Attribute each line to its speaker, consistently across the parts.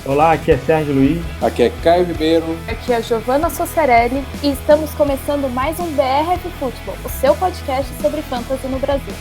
Speaker 1: Olá, aqui é Sérgio Luiz.
Speaker 2: Aqui é Caio Ribeiro.
Speaker 3: Aqui é Giovana Socerelli e estamos começando mais um BRF Futebol, o seu podcast sobre fantasy no Brasil.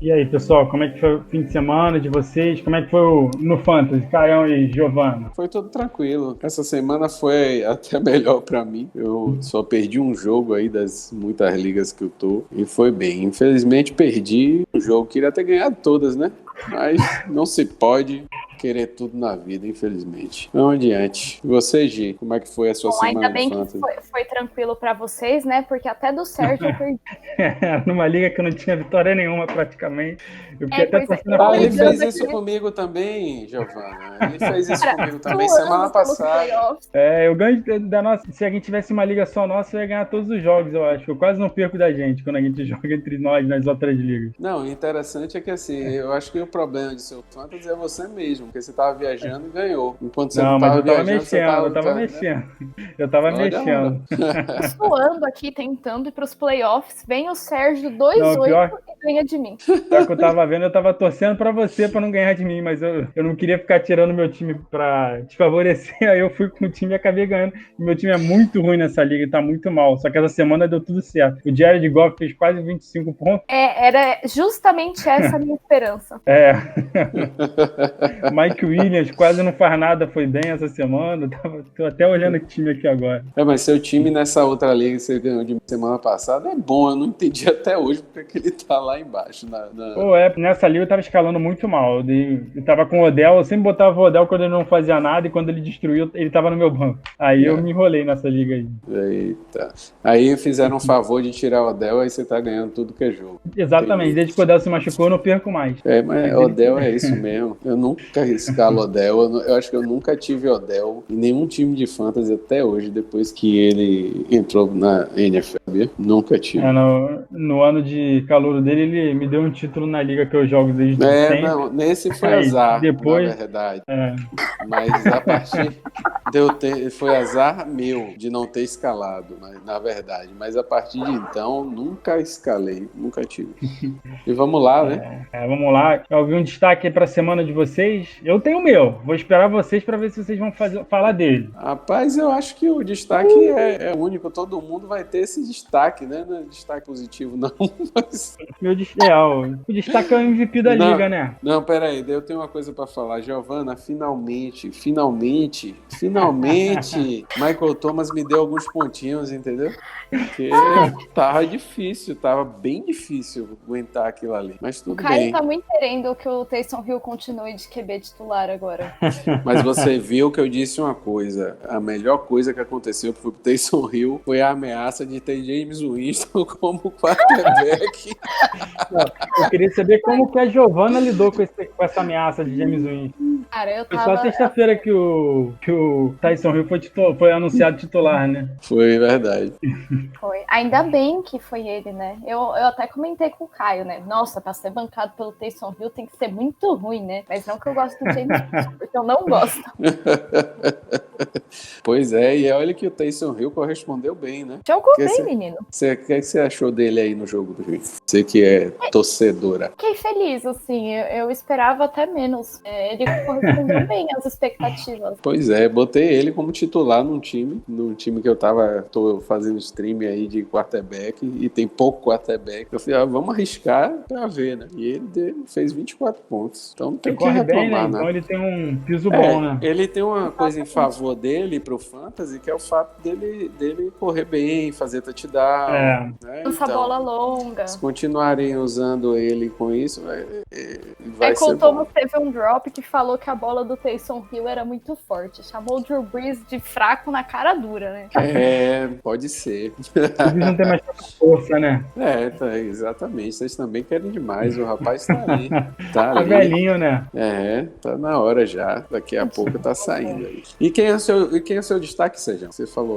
Speaker 1: E aí, pessoal, como é que foi o fim de semana de vocês? Como é que foi no Fantasy, Caião e Giovana?
Speaker 2: Foi tudo tranquilo. Essa semana foi até melhor pra mim. Eu só perdi um jogo aí das muitas ligas que eu tô e foi bem. Infelizmente perdi um jogo. Queria ter ganhado todas, né? Mas não se pode querer tudo na vida, infelizmente. Vamos adiante. E você, Gi, como é que foi a sua semana?
Speaker 3: Ainda bem que foi tranquilo pra vocês, né? Porque até do Sérgio eu perdi.
Speaker 1: Numa liga que eu não tinha vitória nenhuma praticamente. Eu fiquei até
Speaker 2: ele fez isso comigo também, Giovana. Ele fez isso comigo também semana passada.
Speaker 1: Eu ganho da nossa. Se a gente tivesse uma liga só nossa, eu ia ganhar todos os jogos, eu acho. Eu quase não perco da gente quando a gente joga entre nós nas outras ligas.
Speaker 2: Não, o interessante é que assim, eu acho que o problema de seu fantasy é você mesmo, porque você tava viajando e ganhou. Enquanto você não tava viajando,
Speaker 1: eu tava mexendo.
Speaker 3: Suando aqui, tentando ir pros playoffs, vem o Sérgio 2-8 e ganha de mim.
Speaker 1: Só que eu tava vendo, eu tava torcendo pra você pra não ganhar de mim, mas eu não queria ficar tirando meu time pra te favorecer, aí eu fui com o time e acabei ganhando. E meu time é muito ruim nessa liga e tá muito mal, só que essa semana deu tudo certo. O Jared Goff fez quase 25 pontos.
Speaker 3: Era justamente essa a minha esperança.
Speaker 1: Mike Williams quase não faz nada, foi bem essa semana. Tô até olhando o time aqui agora.
Speaker 2: Mas seu time nessa outra liga que você ganhou de semana passada é bom, eu não entendi até hoje porque ele tá lá embaixo.
Speaker 1: Nessa liga eu tava escalando muito mal. Eu tava com o Odell, eu sempre botava o Odell quando ele não fazia nada e quando ele destruiu, ele tava no meu banco. Aí eu me enrolei nessa liga aí.
Speaker 2: Eita. Aí fizeram um favor de tirar o Odell, aí você tá ganhando tudo que é jogo.
Speaker 1: Exatamente, desde que o Odell se machucou eu não perco mais.
Speaker 2: Mas Odell é isso mesmo. Eu nunca escalo Odell, eu acho que eu nunca tive Odell em nenhum time de fantasy até hoje, depois que ele entrou na NFL. Nunca tive.
Speaker 1: No ano de calouro dele, ele me deu um título na liga que eu jogo desde sempre.
Speaker 2: Não, nesse foi azar, depois, na verdade. Mas a partir foi azar meu de não ter escalado, na verdade. Mas a partir de então, nunca escalei, nunca tive. E vamos lá, né?
Speaker 1: Vamos lá. Eu vi um destaque aí pra semana de vocês. Eu tenho o meu. Vou esperar vocês pra ver se vocês vão falar dele.
Speaker 2: Rapaz, eu acho que o destaque é único. Todo mundo vai ter esse destaque, né? Não é destaque positivo, não. Mas...
Speaker 1: O destaque é o MVP da liga, né?
Speaker 2: Não, peraí. Eu tenho uma coisa pra falar. Giovana, finalmente, Michael Thomas me deu alguns pontinhos, entendeu? Porque tava bem difícil aguentar aquilo ali. Mas tudo bem.
Speaker 3: O Caio tá muito querendo que o Taysom Hill continue de QB titular agora.
Speaker 2: Mas você viu que eu disse uma coisa. A melhor coisa que aconteceu pro Taysom Hill foi a ameaça de ter James Winston como quarterback.
Speaker 1: Eu queria saber como que a Giovana lidou com essa ameaça de James Winston.
Speaker 3: Cara,
Speaker 1: Foi só sexta-feira que o Taysom Hill foi anunciado titular, né?
Speaker 2: Foi verdade.
Speaker 3: Foi. Ainda bem que foi ele, né? Eu até comentei com o Caio, né? Nossa, pra ser bancado pelo Taysom Hill tem que ser muito ruim, né? Mas não que eu gosto do James Winston, porque eu não gosto.
Speaker 2: Pois é, e olha que o Taysom Hill correspondeu bem, né?
Speaker 3: Jogou bem, menino.
Speaker 2: O que você achou dele aí no jogo do Rio? Você que é torcedora.
Speaker 3: Fiquei feliz, assim. Eu esperava até menos. Ele correspondeu bem às expectativas.
Speaker 2: Pois é, botei ele como titular num time que eu tô fazendo stream aí de quarterback e tem pouco quarterback. Eu falei, vamos arriscar pra ver, né? E ele fez 24 pontos. Então não tem que reclamar, né?
Speaker 1: Então ele tem um piso bom, né?
Speaker 2: Ele tem uma coisa em favor dele pro fantasy, que é o fato dele correr bem, fazer touchdown.
Speaker 3: Né? Essa bola longa.
Speaker 2: Se continuarem usando ele com isso, vai ser
Speaker 3: bom. Thomas teve um drop que falou que a bola do Taysom Hill era muito forte. Chamou o Drew Brees de fraco na cara dura, né?
Speaker 2: Pode ser.
Speaker 1: O Brees não tem mais força, né?
Speaker 2: Exatamente. Vocês também querem demais. O rapaz tá ali.
Speaker 1: Tá velhinho, né?
Speaker 2: Tá na hora já. Daqui a pouco tá saindo aí. E quem quem é o seu destaque, Sérgio? Você falou.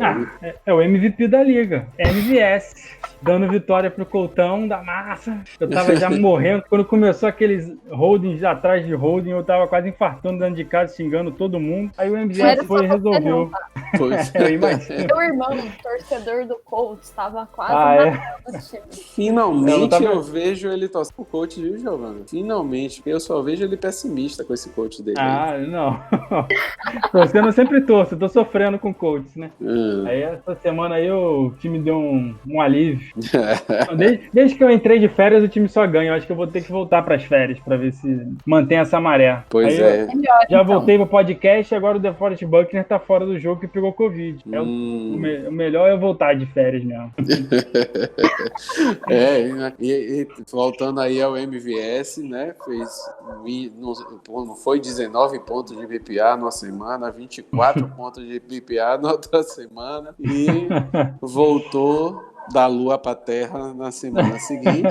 Speaker 1: É o MVP da liga. MVS. Dando vitória pro Coltão da massa. Eu tava já morrendo. Quando começou aqueles holdings atrás de holding, eu tava quase infartando dentro de casa, xingando todo mundo. Aí o MVS foi e resolveu.
Speaker 2: Pois.
Speaker 1: Eu imagino.
Speaker 3: Meu irmão, torcedor do Colts, tava quase matando o time.
Speaker 2: Finalmente eu vejo ele torcendo pro coach, viu, Giovanna? Finalmente, porque eu só vejo ele pessimista com esse coach dele.
Speaker 1: Não. Torcendo eu sempre torço, eu tô sofrendo com coaches, né? Aí essa semana aí o time deu um alívio. Desde que eu entrei de férias, o time só ganha. Eu acho que eu vou ter que voltar pras férias pra ver se mantém essa maré.
Speaker 2: Pois
Speaker 1: aí
Speaker 3: Melhor,
Speaker 1: já
Speaker 3: então.
Speaker 1: voltei pro podcast e agora o DeForest Buckner tá fora do jogo e pegou Covid. O melhor é eu voltar de férias mesmo.
Speaker 2: E voltando aí ao MVS, né? Não foi 19 pontos de PPA numa semana, 24 pontos de PPA na outra semana e voltou da lua para a terra na semana seguinte,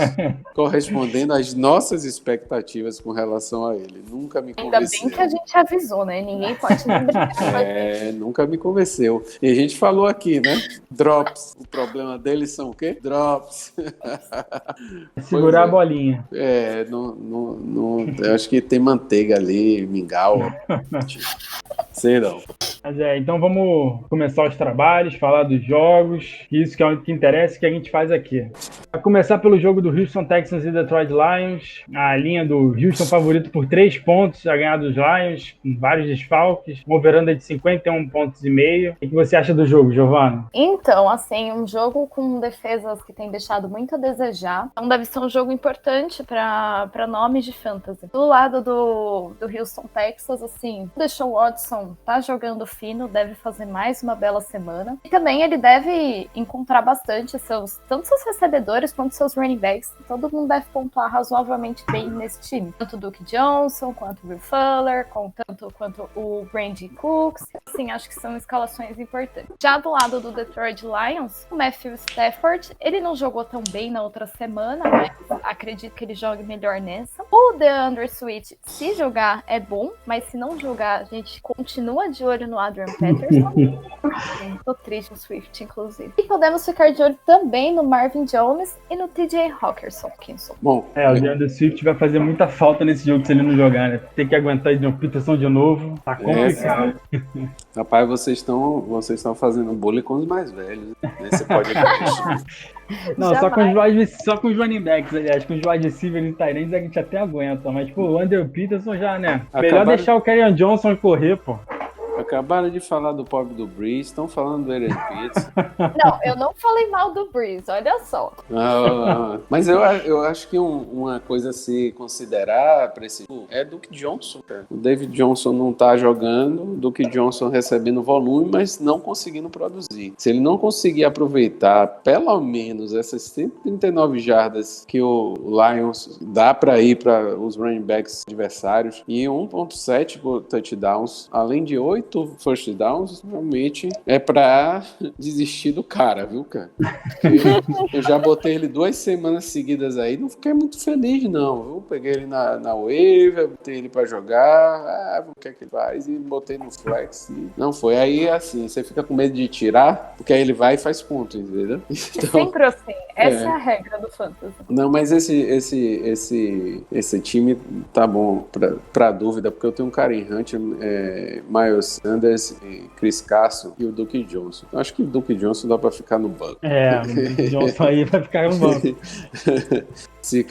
Speaker 2: correspondendo às nossas expectativas com relação a ele. Nunca me convenceu.
Speaker 3: Ainda bem que a gente avisou, né? Ninguém pode brincar.
Speaker 2: Nunca me convenceu. E a gente falou aqui, né? Drops. O problema deles são o quê? Drops.
Speaker 1: Segurar a bolinha.
Speaker 2: Eu acho que tem manteiga ali, mingau. Sei não.
Speaker 1: Mas então vamos começar os trabalhos, falar dos jogos, isso que é o que interessa, que a gente faz aqui. Vai começar pelo jogo do Houston Texans e Detroit Lions, a linha do Houston favorito por 3 pontos, a ganhar dos Lions, com vários desfalques, uma over-under de 51,5 pontos. O que você acha do jogo, Giovanna?
Speaker 3: Então, assim, um jogo com defesas que tem deixado muito a desejar, então deve ser um jogo importante para nomes de fantasy. Do lado do Houston Texans, assim, o Deshaun Watson tá jogando fino, deve fazer mais uma bela semana. E também ele deve encontrar bastante tanto seus recebedores quanto seus running backs. Todo mundo deve pontuar razoavelmente bem nesse time. Tanto o Duke Johnson, quanto o Will Fuller, tanto quanto o Brandon Cooks. Assim, acho que são escalações importantes. Já do lado do Detroit Lions, o Matthew Stafford, ele não jogou tão bem na outra semana, mas acredito que ele jogue melhor nessa. O DeAndre Swift, se jogar, é bom, mas se não jogar, a gente continua de olho no Adrian Peterson. Tô triste no Swift, inclusive. E podemos ficar de olho também no Marvin Jones e no TJ Hawkinson.
Speaker 2: Bom,
Speaker 1: o DeAndre Swift vai fazer muita falta nesse jogo se ele não jogar, né? Tem que aguentar Adrian Peterson de novo, tá complicado.
Speaker 2: Rapaz, vocês estão fazendo bullying com os mais velhos, né? Você pode
Speaker 1: Não, só com os running backs, aliás, com os wide receivers e tight ends a gente até aguenta, mas pô, o Andrew Peterson já, né? Melhor deixar o Kerryon Johnson correr, pô.
Speaker 2: Acabaram de falar do pobre do Breeze, estão falando do Aaron Pitts.
Speaker 3: Não, eu não falei mal do Breeze, olha só.
Speaker 2: Mas eu acho que uma coisa a se considerar para esse é Duke Johnson, cara. O David Johnson não tá jogando, o Duke Johnson recebendo volume, mas não conseguindo produzir. Se ele não conseguir aproveitar pelo menos essas 139 jardas que o Lions dá para ir para os running backs adversários e 1.7 touchdowns, além de 8 first downs, realmente é pra desistir do cara, viu, cara? Eu já botei ele 2 semanas seguidas aí, não fiquei muito feliz, não, viu? Peguei ele na waiver, botei ele pra jogar, o que é que ele faz? E botei no flex. E não foi. Aí, assim, você fica com medo de tirar, porque aí ele vai e faz ponto, entendeu? Então,
Speaker 3: sempre assim. Essa é a regra do fantasy.
Speaker 2: Não, mas esse time tá bom pra dúvida, porque eu tenho um Karen Hunt, Miles Sanders, Chris Carson e o Duke Johnson. Eu acho que o Duke Johnson dá pra ficar no banco.
Speaker 1: O Duke Johnson aí vai ficar no banco.
Speaker 2: Se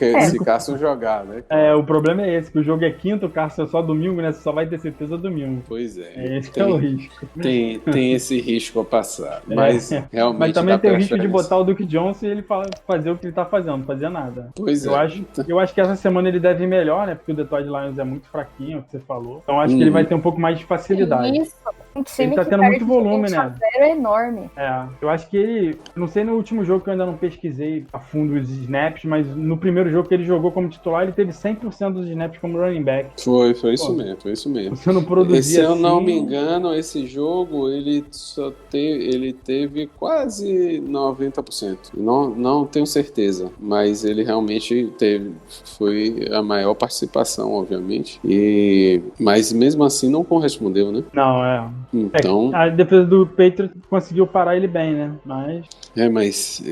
Speaker 2: Carson jogar, né?
Speaker 1: O problema é esse, que o jogo é quinta, o Carson é só domingo, né? Você só vai ter certeza domingo.
Speaker 2: Pois é.
Speaker 1: Esse é o risco.
Speaker 2: Tem esse risco a passar. Mas realmente.
Speaker 1: Mas também tem o risco de botar o Duke Johnson e ele fazer o que ele tá fazendo, não fazer nada.
Speaker 2: Pois
Speaker 1: eu acho que essa semana ele deve ir melhor, né? Porque o Detroit Lions é muito fraquinho, é o que você falou. Então acho que ele vai ter um pouco mais de facilidade.
Speaker 3: Isso. Um time
Speaker 1: ele tá tendo muito volume, né?
Speaker 3: É enorme.
Speaker 1: Eu acho que ele... Não sei no último jogo, que eu ainda não pesquisei a fundo os snaps, mas no primeiro jogo que ele jogou como titular, ele teve 100% dos snaps como running back.
Speaker 2: Foi isso mesmo.
Speaker 1: Você não produzia
Speaker 2: se eu
Speaker 1: assim...
Speaker 2: não me engano, esse jogo, ele teve quase 90%. Não tenho certeza, mas ele realmente foi a maior participação, obviamente. Mas mesmo assim não correspondeu, né?
Speaker 1: Não,
Speaker 2: Então...
Speaker 1: A defesa do Patriots conseguiu parar ele bem, né?
Speaker 2: Mas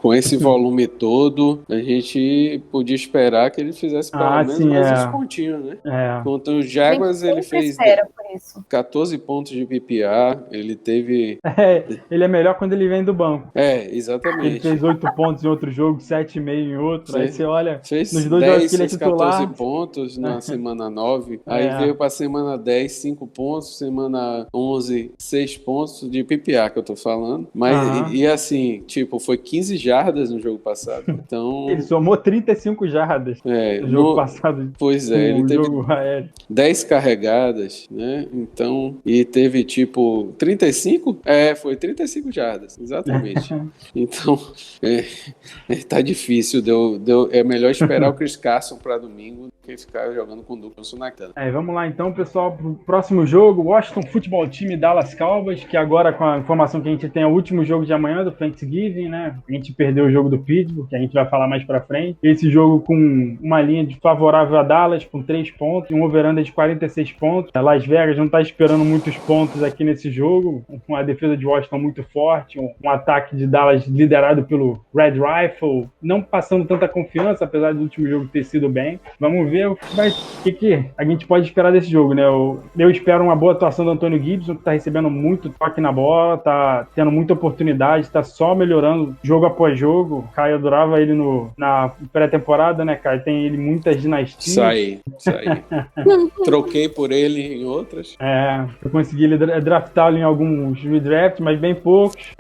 Speaker 2: com esse volume todo, a gente podia esperar que ele fizesse pelo menos mais uns pontinhos, né? Contra os Jaguars, ele fez 14 pontos de PPR, ele teve...
Speaker 1: ele é melhor quando ele vem do banco.
Speaker 2: Exatamente.
Speaker 1: Ele fez 8 pontos em outro jogo, 7,5 em outro, aí você olha,
Speaker 2: nos 2 jogos que ele é titular... 14 pontos na semana 9, aí veio pra semana 10, 5 pontos, semana 11, 6 pontos de PPR que eu tô falando, mas e assim, tipo, foi 15 jardas no jogo passado, então...
Speaker 1: Ele somou 35 jardas no jogo passado.
Speaker 2: Pois ele teve 10 carregadas, né, então, e teve tipo 35? Foi 35 jardas, exatamente. Então, tá difícil, é melhor esperar o Chris Carson pra domingo do que ficar jogando com o Douglas Naquela.
Speaker 1: Vamos lá então, pessoal, pro próximo jogo, Washington Football Team e Dallas Cowboys, que agora com a informação que a gente tem é o último jogo de amanhã do Thanksgiving, né? A gente perdeu o jogo do Pittsburgh, que a gente vai falar mais pra frente. Esse jogo com uma linha favorável a Dallas, com 3 pontos, e um over-under de 46 pontos. Las Vegas não tá esperando muitos pontos aqui nesse jogo, com a defesa de Washington muito forte, um ataque de Dallas liderado pelo Red Rifle, não passando tanta confiança, apesar do último jogo ter sido bem. Vamos ver o que a gente pode esperar desse jogo, né? Eu espero uma boa atuação do Antonio Gibson, que tá recebendo muito toque na bola, tá tendo muita oportunidade, tá só melhorando jogo após jogo. Caio adorava ele na pré-temporada, né, Caio? Tem ele muitas dinastias.
Speaker 2: Saí. Troquei por ele em outras.
Speaker 1: Eu consegui draftá-lo em alguns redrafts, mas bem poucos.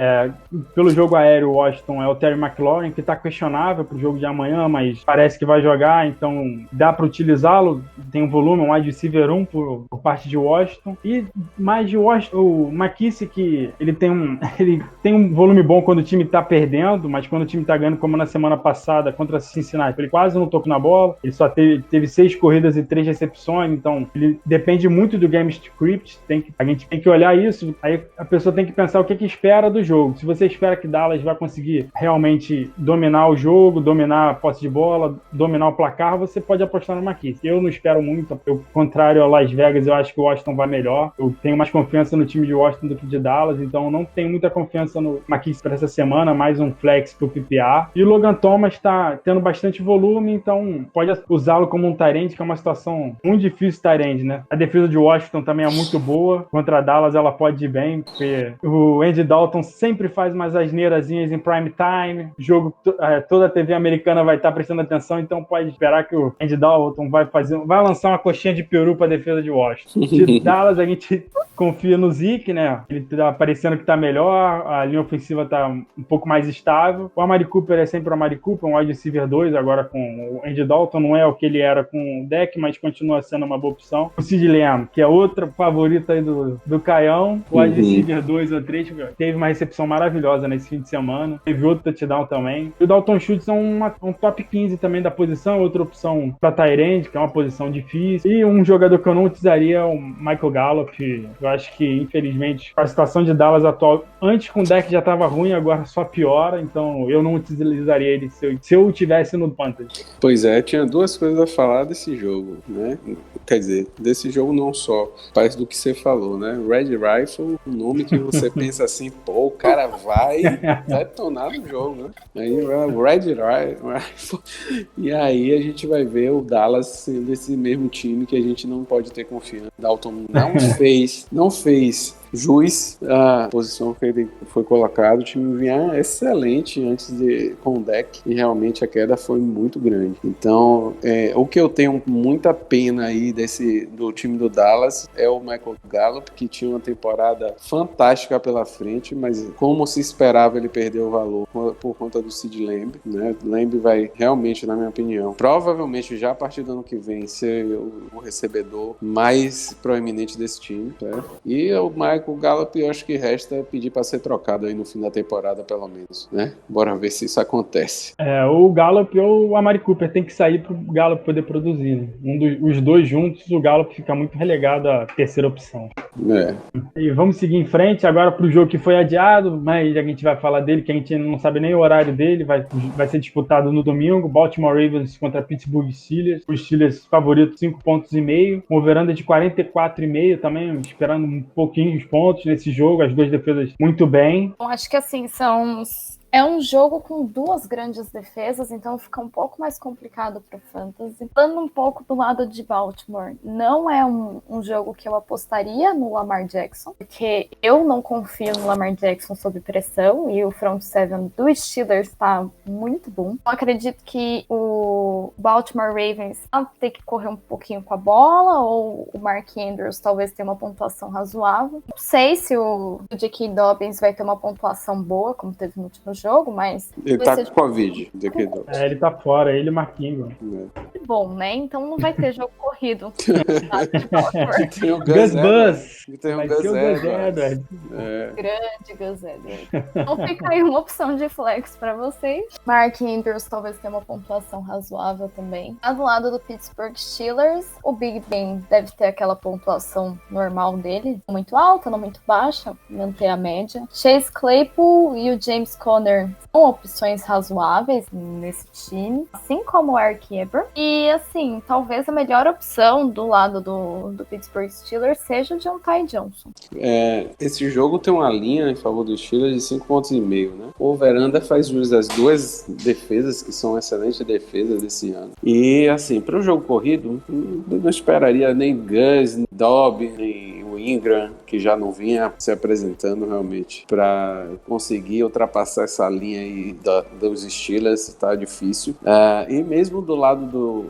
Speaker 1: Pelo jogo aéreo, o Washington é o Terry McLaurin, que tá questionável pro jogo de amanhã, mas parece que vai jogar, então dá para utilizá-lo. Tem um volume, um wide receiver 1 por parte de Washington. E mais de Washington, o McKissick, ele tem um volume bom quando o time tá perdendo, mas quando o time tá ganhando, como na semana passada contra Cincinnati, ele quase não tocou na bola, ele só teve 6 corridas e 3 recepções, então ele depende muito do game script, a gente tem que olhar isso, aí a pessoa tem que pensar o que espera do jogo. Se você espera que Dallas vai conseguir realmente dominar o jogo, dominar a posse de bola, dominar o placar, você pode apostar no McKissick. Eu não espero muito, ao contrário ao Las Vegas, eu acho que o Washington vai melhor. Eu tenho mais confiança no time de Washington do que de Dallas, então não tenho muita confiança no McKissick para essa semana, mais um flex pro PPR. E o Logan Thomas tá tendo bastante volume, então pode usá-lo como um tight end, que é uma situação muito difícil tight end, né? A defesa de Washington também é muito boa, contra a Dallas ela pode ir bem, porque o Andy Dalton sempre faz umas asneirazinhas em prime time, toda a TV americana vai estar prestando atenção, então pode esperar que o Andy Dalton vai lançar uma coxinha de peru para a defesa de Washington. De Dallas a gente confia no Zeke, né? Ele tá parecendo que tá melhor, a linha ofensiva tá um pouco mais estável. O Amari Cooper é sempre o Amari Cooper, um wide receiver 2, agora com o Andy Dalton, não é o que ele era com o Deck, mas continua sendo uma boa opção. O Sid Lamb, que é outra favorita aí do Caião, o wide receiver 2 ou 3, teve uma recepção maravilhosa nesse fim de semana, teve outro touchdown também. E o Dalton Schultz é um top 15 também da posição, outra opção pra tight end, que é uma posição difícil. E um jogador que eu não utilizaria é o Michael Gallup. Eu acho que, infelizmente, a situação de Dallas atual, antes com o deck já estava ruim, agora só piora, então eu não utilizaria ele se eu tivesse no Fantasy.
Speaker 2: Pois é, tinha duas coisas a falar desse jogo, né? Quer dizer, desse jogo não só, parece do que você falou, né? Red Rifle, um nome que você pensa assim, pô, o cara vai detonar no jogo, né? Aí Red Rifle, e aí a gente vai ver o Dallas sendo esse mesmo time que a gente não pode ter confiança. Dalton não fez jus à posição que ele foi colocado. O time vinha excelente com o deck e realmente a queda foi muito grande. Então, o que eu tenho muita pena aí do time do Dallas é o Michael Gallup, que tinha uma temporada fantástica pela frente, mas como se esperava, ele perdeu o valor por conta do Sid Lamb, né? Lamb vai realmente, na minha opinião, provavelmente já a partir do ano que vem ser o recebedor mais proeminente desse time, certo? E o Michael com o Gallup, eu acho que resta pedir para ser trocado aí no fim da temporada, pelo menos, né? Bora ver se isso acontece.
Speaker 1: Ou o Gallup ou o Amari Cooper tem que sair para o Gallup poder produzir, né? Os dois juntos, o Gallup fica muito relegado à terceira opção. E vamos seguir em frente agora para o jogo que foi adiado, mas a gente vai falar dele, que a gente não sabe nem o horário dele, vai ser disputado no domingo, Baltimore Ravens contra Pittsburgh Steelers, os Steelers favoritos 5,5 pontos, com over-under de 44,5 também, esperando um pouquinho os pontos nesse jogo, as duas defesas muito bem.
Speaker 3: Eu acho que assim, é um jogo com duas grandes defesas, então fica um pouco mais complicado para o Fantasy. Falando um pouco do lado de Baltimore, não é um jogo que eu apostaria no Lamar Jackson, porque eu não confio no Lamar Jackson sob pressão, e o front seven do Steelers está muito bom. Eu acredito que o Baltimore Ravens vai ter que correr um pouquinho com a bola, ou o Mark Andrews talvez tenha uma pontuação razoável. Não sei se o J.K. Dobbins vai ter uma pontuação boa, como teve no último jogo, mas...
Speaker 2: Ele tá com Covid, J.K. Dobbins.
Speaker 1: Ele tá fora, ele e o Marquinhos.
Speaker 3: Bom, né? Então não vai ter jogo corrido.
Speaker 2: Tem o
Speaker 1: Gus Bus.
Speaker 2: Tem o
Speaker 1: Gus
Speaker 2: Edwards.
Speaker 3: Grande Gus Edwards. Então fica aí uma opção de flex pra vocês. Mark Andrews talvez tenha uma pontuação razoável também. Do lado do Pittsburgh Steelers, o Big Ben deve ter aquela pontuação normal dele, não muito alta, não muito baixa, manter a média. Chase Claypool e o James Conner são opções razoáveis nesse time, assim como o Eric Ebron. E assim, talvez a melhor opção do lado do Pittsburgh Steelers seja o Diontae Johnson.
Speaker 2: Esse jogo tem uma linha em favor dos Steelers de 5,5 pontos, né? O Veranda faz jus às duas defesas, que são excelentes defesas desse ano. E assim, para o jogo corrido, não esperaria nem Gus, nem Dobbins, nem o Ingram, que já não vinha se apresentando realmente, para conseguir ultrapassar essa linha aí dos Steelers. Tá difícil. E mesmo do lado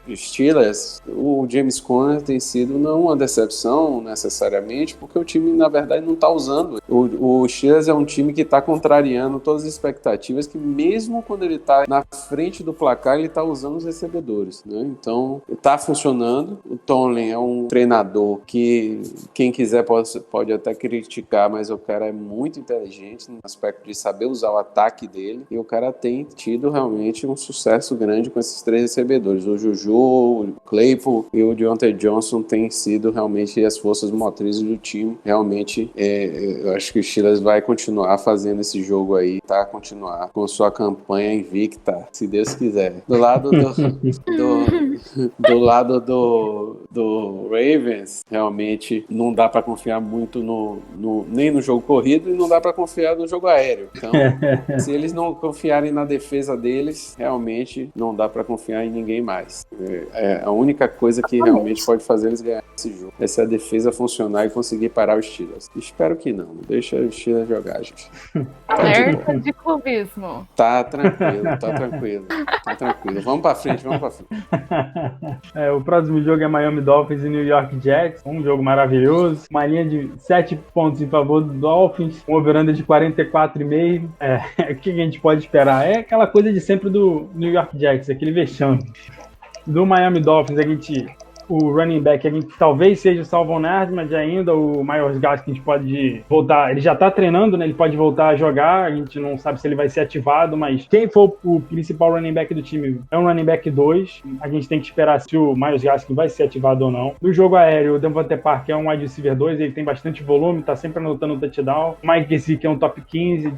Speaker 2: dos Steelers, o James Conner tem sido não uma decepção necessariamente, porque o time na verdade não está usando. O Steelers é um time que está contrariando todas as expectativas, que mesmo quando ele está na frente do placar, ele está usando os recebedores, né? Então está funcionando. O Tomlin é um treinador que quem quiser pode até criticar, mas o cara é muito inteligente no aspecto de saber usar o ataque dele, e o cara tem tido realmente um sucesso grande com esses três recebedores. O Juju, o Claypool e o Diontae Johnson têm sido realmente as forças motrizes do time. Realmente, eu acho que o Steelers vai continuar fazendo esse jogo aí, tá? Continuar com sua campanha invicta, se Deus quiser. Do lado do Ravens, realmente não dá para confiar muito nem no jogo corrido, e não dá para confiar no jogo aéreo. Então, se eles não confiarem na defesa deles, realmente não dá para confiar em ninguém mais. A única coisa que realmente pode fazer eles ganhar esse jogo é se a defesa funcionar e conseguir parar os Steelers. Espero que não. Deixa os Steelers jogar, gente.
Speaker 3: Alerta de clubismo.
Speaker 2: Tá tranquilo. Vamos pra frente.
Speaker 1: O próximo jogo é Miami Dolphins e New York Jets. Um jogo maravilhoso. Uma linha de 7 pontos em favor do Dolphins. Um over-under de 44,5. O que a gente pode esperar? É aquela coisa de sempre do New York Jets, aquele vexame. Do Miami Dolphins, o running back, talvez seja o Salvon Nerd, mas ainda o Myles Gaskins pode voltar, ele já tá treinando, né? Ele pode voltar a jogar, a gente não sabe se ele vai ser ativado, mas quem for o principal running back do time é um running back 2, a gente tem que esperar se o Myles Gaskins vai ser ativado ou não. No jogo aéreo, o Devontae Parker é um wide receiver 2, ele tem bastante volume, tá sempre anotando o touchdown. O Mike Gesicki é um top 15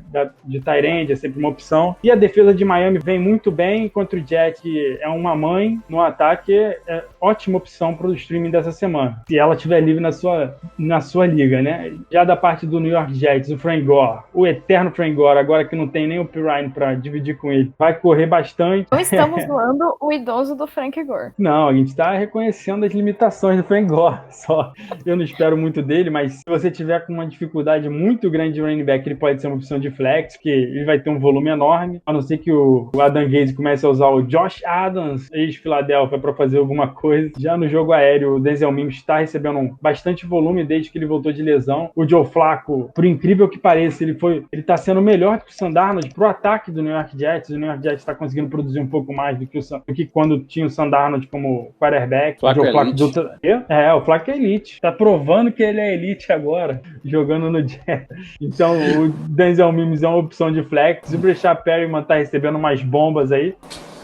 Speaker 1: de tight end, é sempre uma opção. E a defesa de Miami vem muito bem, contra o Jet é uma mãe no ataque, é ótima opção para o streaming dessa semana, se ela estiver livre na sua liga, né? Já da parte do New York Jets, o Frank Gore, o eterno Frank Gore, agora que não tem nem o Pirine para dividir com ele, vai correr bastante.
Speaker 3: Não estamos zoando o idoso do Frank Gore.
Speaker 1: Não, a gente está reconhecendo as limitações do Frank Gore, só. Eu não espero muito dele, mas se você tiver com uma dificuldade muito grande de running back, ele pode ser uma opção de flex, porque ele vai ter um volume enorme, a não ser que o Adam Gaze comece a usar o Josh Adams, ex-Filadélfia, para fazer alguma coisa. Já no no jogo aéreo, o Denzel Mims está recebendo bastante volume desde que ele voltou de lesão. O Joe Flacco, por incrível que pareça, ele está sendo melhor que o Sam Darnold pro ataque do New York Jets. O New York Jets está conseguindo produzir um pouco mais do que quando tinha o Sam Darnold como quarterback.
Speaker 2: Flacco
Speaker 1: o Joe Flacco
Speaker 2: elite.
Speaker 1: o Flacco é elite. Tá provando que ele é elite agora, jogando no Jets. Então, o Denzel Mims é uma opção de flex. Se o Breshad Perryman tá recebendo umas bombas aí,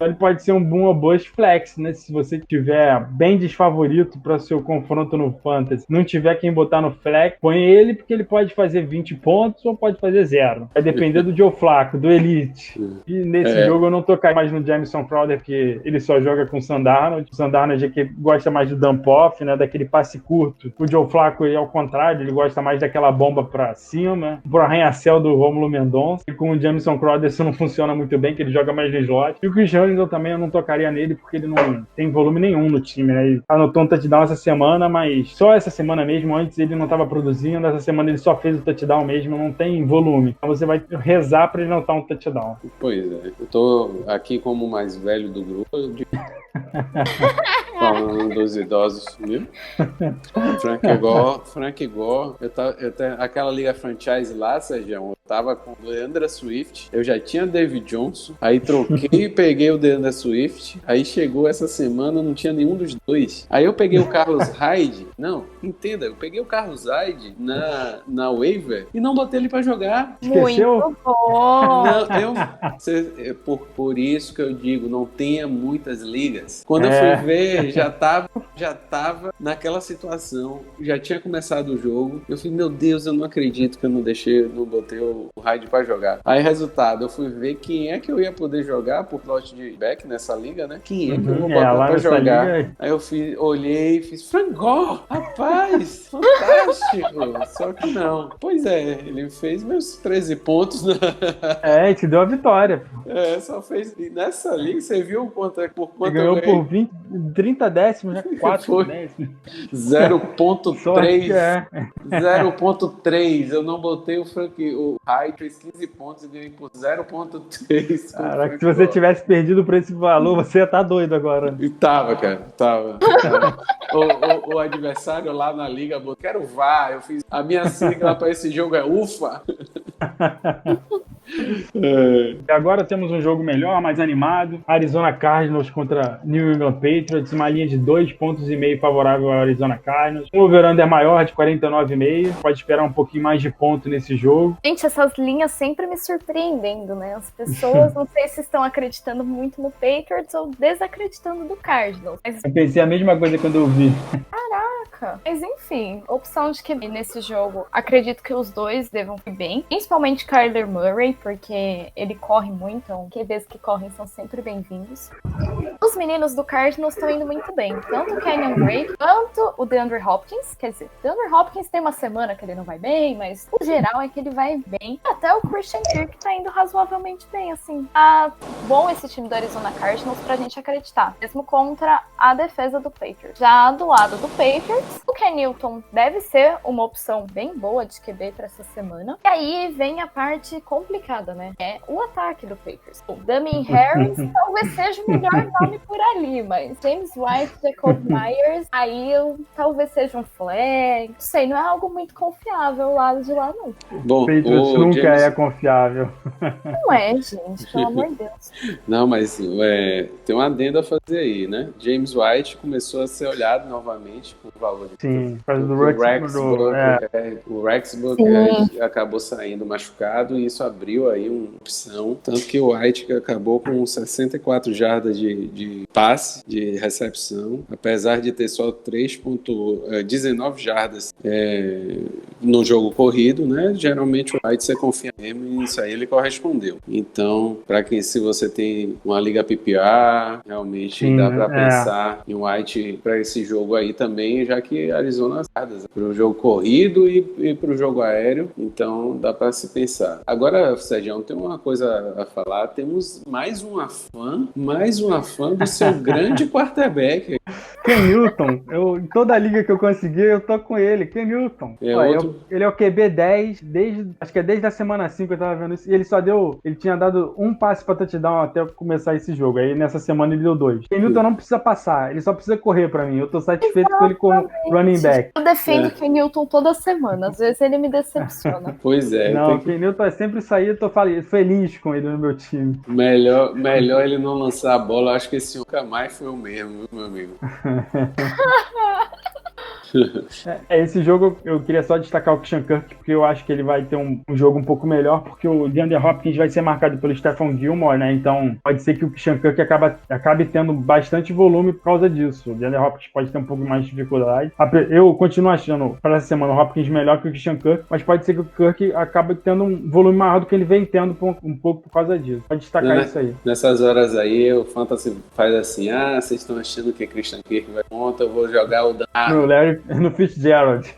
Speaker 1: ele pode ser um boom ou bust flex, né? Se você tiver bem desfavorito para seu confronto no Fantasy, não tiver quem botar no flex, põe ele, porque ele pode fazer 20 pontos ou pode fazer 0. Vai depender do Joe Flacco, do Elite. E nesse jogo eu não tocaria mais no Jamison Crowder, porque ele só joga com o Sam Darnold. O Sam Darnold é que gosta mais do dump-off, né? Daquele passe curto. O Joe Flacco é ao contrário, ele gosta mais daquela bomba para cima, pro arranha-céu do Rômulo Mendonça. E com o Jamison Crowder isso não funciona muito bem, que ele joga mais no slot. E o Chris Herndon também eu não tocaria nele, porque ele não tem volume nenhum no time, né? Ele anotou um touchdown essa semana, mas só essa semana mesmo. Antes ele não estava produzindo, essa semana ele só fez o touchdown mesmo, não tem volume. Então você vai rezar para ele anotar um touchdown.
Speaker 2: Pois é, eu tô aqui como o mais velho do grupo, falando dos idosos, viu? Frank Gore, aquela liga franchise lá, Sérgio, eu tava com o DeAndre Swift, eu já tinha David Johnson, aí troquei e peguei o DeAndre Swift, aí chegou essa semana, não tinha nenhum dos dois. Aí eu peguei o Carlos Hyde, eu peguei o Carlos Hyde na waiver e não botei ele pra jogar.
Speaker 1: Esqueceu?
Speaker 3: Muito bom!
Speaker 2: Por isso que eu digo, não tenha muitas ligas. Quando eu fui ver, já tava naquela situação, já tinha começado o jogo, eu falei, meu Deus, eu não acredito que eu não botei o Hyde pra jogar. Aí, resultado, eu fui ver quem é que eu ia poder jogar por lote de back nessa liga, né? Quem é que eu vou botar pra jogar? Liga... Aí eu olhei e fiz, Frank Gore, rapaz, fantástico! Só que não. Pois é, ele fez meus 13 pontos.
Speaker 1: E te deu a vitória.
Speaker 2: Só fez. E nessa liga, você viu por quanto
Speaker 1: ele ganhou por 30 décimos, né? 4 décimos.
Speaker 2: 0.3. 0.3. Eu não botei o Hyde, fez 15 pontos e ganhei por 0.3.
Speaker 1: Caraca, se você tivesse perdido por esse valor, você ia estar doido agora.
Speaker 2: E tava, cara. O adversário lá na liga botou, quero VAR. Eu fiz a minha sigla para esse jogo é UFA.
Speaker 1: Agora temos um jogo melhor, mais animado. Arizona Cardinals contra New England Patriots, uma linha de 2,5 pontos favorável ao Arizona Cardinals. Um over-under maior de 49,5. Pode esperar um pouquinho mais de ponto nesse jogo.
Speaker 3: Gente, essas linhas sempre me surpreendendo, né? As pessoas não sei se estão acreditando muito no Patriots ou desacreditando do Cardinals. Mas...
Speaker 1: eu pensei a mesma coisa quando eu vi.
Speaker 3: Caraca! Mas enfim, opção de QB nesse jogo, acredito que os dois devam ir bem. Principalmente Kyler Murray, porque ele corre muito, então QBs que correm são sempre bem-vindos. Os meninos do Cardinals estão indo muito bem, tanto o Kenyon Drake quanto o DeAndre Hopkins. Quer dizer, o DeAndre Hopkins tem uma semana que ele não vai bem, mas o geral é que ele vai bem. Até o Christian Kirk tá indo razoavelmente bem, assim. Tá bom esse time do Arizona Cardinals pra gente acreditar, mesmo contra a defesa do Patriots. Já do lado do Patriots, o Ken Newton deve ser uma opção bem boa de QB pra essa semana. E aí vem a parte complicada, né? É o ataque do Patriots. O Damien Harris talvez seja o melhor nome por ali, mas James White, Jacob Myers, aí talvez seja um flag. Não sei, não é algo muito confiável o lado de lá, não.
Speaker 1: Bom, Patriots nunca é confiável.
Speaker 3: Não é, gente, pelo amor de Deus.
Speaker 2: Não, mas tem uma adenda a fazer aí, né? James White começou a ser olhado novamente com o valor de...
Speaker 1: Sim, por causa do Rexburg.
Speaker 2: O Rexburg acabou saindo machucado e isso abriu aí uma opção. Tanto que o White acabou com 64 jardas de passe, de recepção, apesar de ter só 19 jardas no jogo corrido, né? Geralmente o White você confia mesmo e isso aí ele correspondeu. Então, se você tem uma liga PPR, realmente dá para pensar em White para esse jogo aí também, já que Arizona para o jogo corrido e para o jogo aéreo, então dá para se pensar. Agora, Sérgio, tem uma coisa a falar, temos mais uma fã do seu grande quarterback.
Speaker 1: Ken Newton, em toda a liga que eu consegui, eu tô com ele. Ken Newton. Ele é o QB 10, acho que é desde a semana 5 eu tava vendo isso. E ele tinha dado um passe pra touchdown até começar esse jogo. Aí nessa semana ele deu 2. Ken Newton não precisa passar, ele só precisa correr pra mim. Eu tô satisfeito com ele como running back.
Speaker 3: Eu defendo Ken Newton toda semana, às vezes ele me decepciona.
Speaker 2: Pois é.
Speaker 1: Não, Ken Newton é sempre sair, eu tô feliz com ele no meu time.
Speaker 2: Melhor ele não lançar a bola. Acho que esse nunca mais foi o mesmo, viu, meu amigo?
Speaker 1: Esse jogo eu queria só destacar o Christian Kirk, porque eu acho que ele vai ter um jogo um pouco melhor, porque o DeAndre Hopkins vai ser marcado pelo Stephon Gilmore, né? Então pode ser que o Christian Kirk acabe tendo bastante volume por causa disso. O DeAndre Hopkins pode ter um pouco mais de dificuldade. Eu continuo achando para essa semana o Hopkins melhor que o Christian Kirk, mas pode ser que o Kirk acabe tendo um volume maior do que ele vem tendo um pouco por causa disso. Pode destacar isso aí.
Speaker 2: Nessas horas aí, o Fantasy faz assim: vocês estão achando que Christian Kirk vai conta, eu vou jogar o
Speaker 1: No Fitzgerald.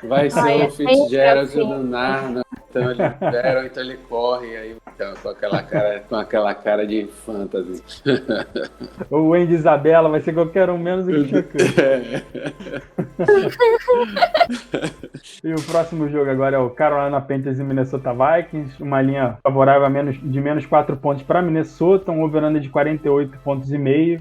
Speaker 2: Vai ser o Fitzgerald do Narna. Então ele corre aí então, com aquela cara de fantasy.
Speaker 1: O Andy Isabella vai ser qualquer um menos o que E o próximo jogo agora é o Carolina Panthers e Minnesota Vikings. Uma linha favorável de menos 4 pontos para Minnesota, um over-under de 48,5 pontos.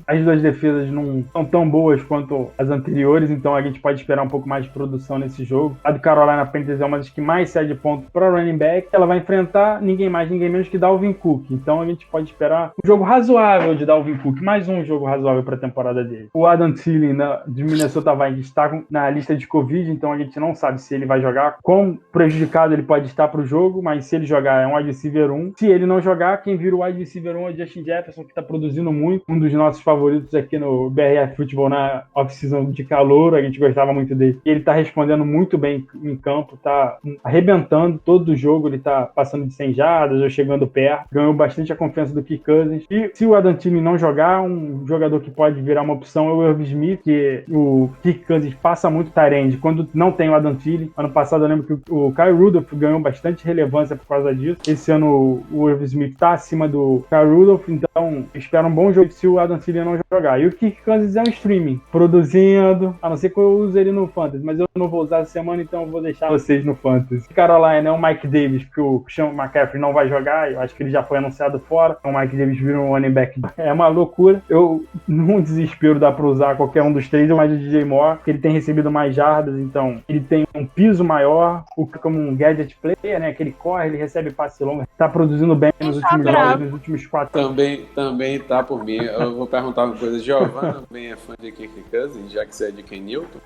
Speaker 1: As duas defesas não são tão boas quanto as anteriores, então a gente pode esperar um pouco mais de produção nesse jogo. A do Carolina Panthers é uma das que mais cede pontos para o running back. Ela vai enfrentar ninguém mais, ninguém menos que Dalvin Cook. Então a gente pode esperar um jogo razoável de Dalvin Cook, mais um jogo razoável para a temporada dele. O Adam Thielen de Minnesota Vikings está na lista de Covid, então a gente não sabe se ele vai jogar. Quão prejudicado ele pode estar para o jogo, mas se ele jogar é um wide receiver 1. Se ele não jogar, quem vira o wide receiver 1 é o Justin Jefferson, que está produzindo muito. Um dos nossos favoritos aqui no BRF Futebol na off-season de calor, a gente gostava muito dele. E ele tá respondendo muito bem em campo, tá arrebentando todo o jogo, ele tá passando de 100 jardas ou chegando perto, ganhou bastante a confiança do Kirk Cousins. E se o Adam Thielen não jogar, um jogador que pode virar uma opção é o Irv Smith, que o Kirk Cousins passa muito tight end quando não tem o Adam Thielen. Ano passado eu lembro que o Kyle Rudolph ganhou bastante relevância por causa disso. Esse ano o Irv Smith tá acima do Kyle Rudolph, então espero um bom jogo se o Adam Thielen não jogar. E o Kirk Cousins é um streaming, produzindo, a não ser que eu use ele no Fantasy, mas eu não vou usar essa semana, então eu vou deixar vocês no Fantasy. Carolina é o Mike Davis, porque o Sean McCaffrey não vai jogar, eu acho que ele já foi anunciado fora, então o Mike Davis vira um running back. É uma loucura. Eu, num desespero, dá pra usar qualquer um dos três, mas o DJ Moore, porque ele tem recebido mais jardas, então ele tem um piso maior, como um gadget player, né, que ele corre, ele recebe passe longo, tá produzindo bem nos últimos jogos, nos últimos 4 anos.
Speaker 2: Também tá por mim. Eu vou perguntar uma coisa, Giovanna também é fã de Kirk Cousins, já que você é de Ken Newton?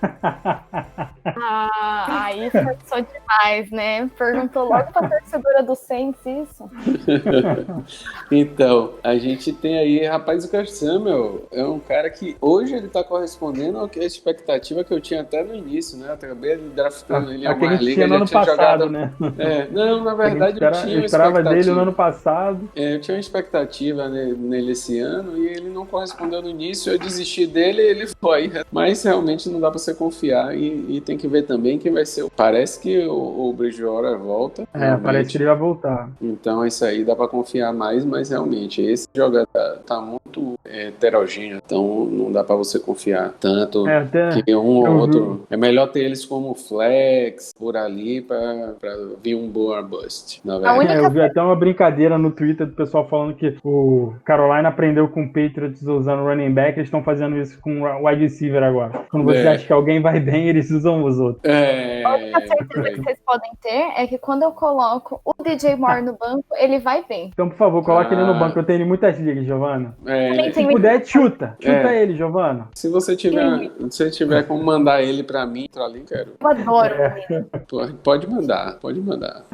Speaker 3: Aí forçou demais, né? Perguntou logo pra torcedora do Saints isso.
Speaker 2: Então, a gente tem aí, rapaz, o Curtis Samuel é um cara que hoje ele tá correspondendo ao que a expectativa que eu tinha até no início, né? Eu acabei draftando ele em uma liga, já tinha jogado,
Speaker 1: né?
Speaker 2: Não, na verdade eu tinha uma
Speaker 1: esperava dele no ano passado.
Speaker 2: Eu tinha uma expectativa nele esse ano e ele não correspondeu no início, eu desisti dele e ele foi. Mas realmente não dá pra você confiar e tem que ver também quem vai ser. Parece que o Bridgewater volta.
Speaker 1: Parece que ele vai voltar.
Speaker 2: Então isso aí dá pra confiar mais, mas realmente esse jogador tá muito heterogêneo, então não dá pra você confiar tanto que um ou outro. É melhor ter eles como flex por ali pra vir um boa bust.
Speaker 1: Eu vi até uma brincadeira no Twitter do pessoal falando que o Carolina aprendeu com o Patriots usando running back, eles estão fazendo isso com o wide receiver agora. Quando você acha que alguém vai bem, eles usam os outros.
Speaker 3: A única certeza que vocês podem ter é que quando eu coloco o DJ Moore no banco, ele vai bem.
Speaker 1: Então, por favor, coloque ele no banco. Eu tenho ele em muitas ligas, Giovanna. Se puder, chuta ele, Giovanna.
Speaker 2: Se você tiver como mandar ele pra mim, pra ali, quero.
Speaker 3: Eu adoro.
Speaker 2: Pode mandar.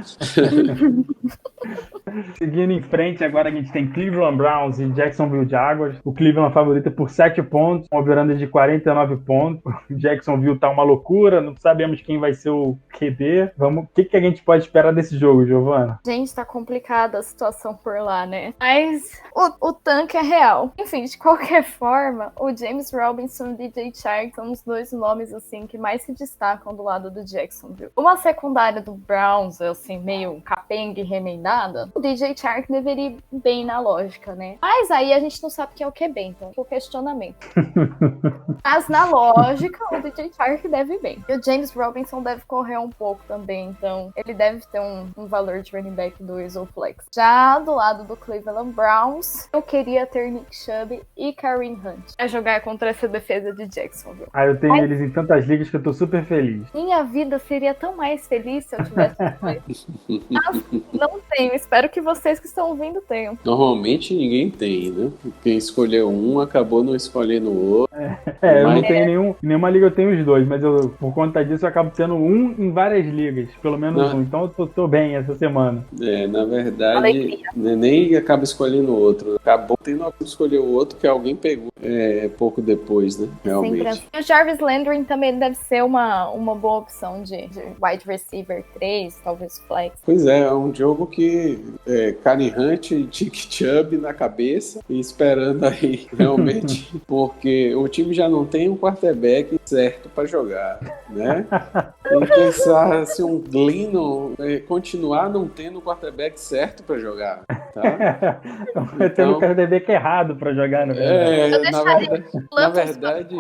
Speaker 1: Seguindo em frente, agora a gente tem Cleveland Browns e Jacksonville Jaguars. O Cleveland favorito por 7 pontos, um over-under de 49 pontos. O Jacksonville tá uma loucura, não sabemos quem vai ser o QB. O que a gente pode esperar desse jogo, Giovanna?
Speaker 3: Gente, tá complicada a situação por lá, né? Mas o tanque é real. Enfim, de qualquer forma, o James Robinson e o DJ Chark são os dois nomes, assim, que mais se destacam do lado do Jacksonville. Uma secundária do Browns, assim, meio capenga e remendada, o DJ Chark deveria ir bem na lógica, né? Mas aí a gente não sabe quem é o QB, então fica o questionamento. Mas na lógica, o DJ Chark deve ir bem. E o James Robinson deve correr um pouco também, então ele deve ter um valor de running back 2 ou flex. Já do lado do Cleveland Browns, eu queria ter Nick Chubb e Kareem Hunt a jogar contra essa defesa de Jacksonville.
Speaker 1: Eu tenho eles em tantas ligas que eu tô super feliz.
Speaker 3: Minha vida seria tão mais feliz se eu tivesse dois. Mas não tenho, espero que vocês que estão ouvindo tenham.
Speaker 2: Normalmente ninguém tem, né? Quem escolheu um acabou não escolhendo o outro.
Speaker 1: Eu não tenho nenhuma liga, eu tenho os dois, mas por conta disso eu acabo tendo um em várias ligas, pelo menos um. Então eu tô bem essa semana.
Speaker 2: Na verdade, nem acaba escolhendo o outro. Acabou tendo a escolher o outro que alguém pegou pouco depois, né? Realmente.
Speaker 3: Sempre. E o Jarvis Landry também deve ser uma boa opção de wide receiver 3, talvez flex.
Speaker 2: Pois é um jogo que Kareem Hunt e Nick Chubb na cabeça e esperando aí, realmente, porque o time já não tem um quarterback certo para jogar, né? Tem que pensar se um Glennon continuar não tendo um quarterback certo para jogar, tá?
Speaker 1: Tendo um quarterback errado para jogar, na verdade.
Speaker 2: Na verdade,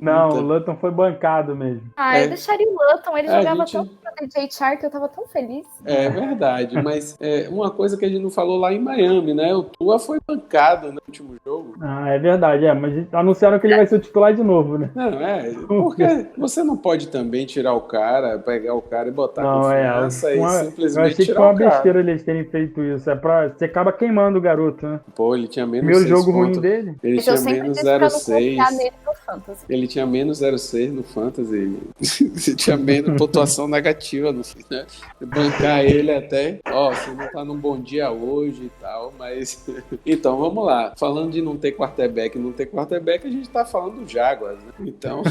Speaker 1: não, o Luton foi bancado mesmo.
Speaker 3: Eu deixaria o Luton, ele jogava tanto pro DJ Chark, eu tava tão feliz.
Speaker 2: É verdade, mas uma coisa que a gente não falou lá em Miami, né? O Tua foi bancado no último jogo.
Speaker 1: É verdade, mas anunciaram que ele vai ser o titular de novo, né?
Speaker 2: Não, porque você não pode também tirar o cara, pegar o cara e botar confiança e simplesmente
Speaker 1: eu achei que
Speaker 2: tirar
Speaker 1: foi uma
Speaker 2: o cara.
Speaker 1: besteira eles terem feito isso. Você acaba queimando o garoto, né?
Speaker 2: Pô, ele tinha menos
Speaker 1: Meu jogo
Speaker 2: pontos.
Speaker 1: ruim dele.
Speaker 2: Ele
Speaker 3: Mas eu
Speaker 2: tinha
Speaker 3: sempre
Speaker 2: menos
Speaker 3: disse pra não
Speaker 2: 0,6.
Speaker 3: confiar nele no Fantasy.
Speaker 2: Ele tinha menos 0,6 no Fantasy. Ele tinha menos pontuação negativa no fim, né? Bancar ele até, você não tá num bom dia hoje e tal, mas... Então, vamos lá. Falando de não ter quarterback, a gente tá falando do Jaguars, né? Então,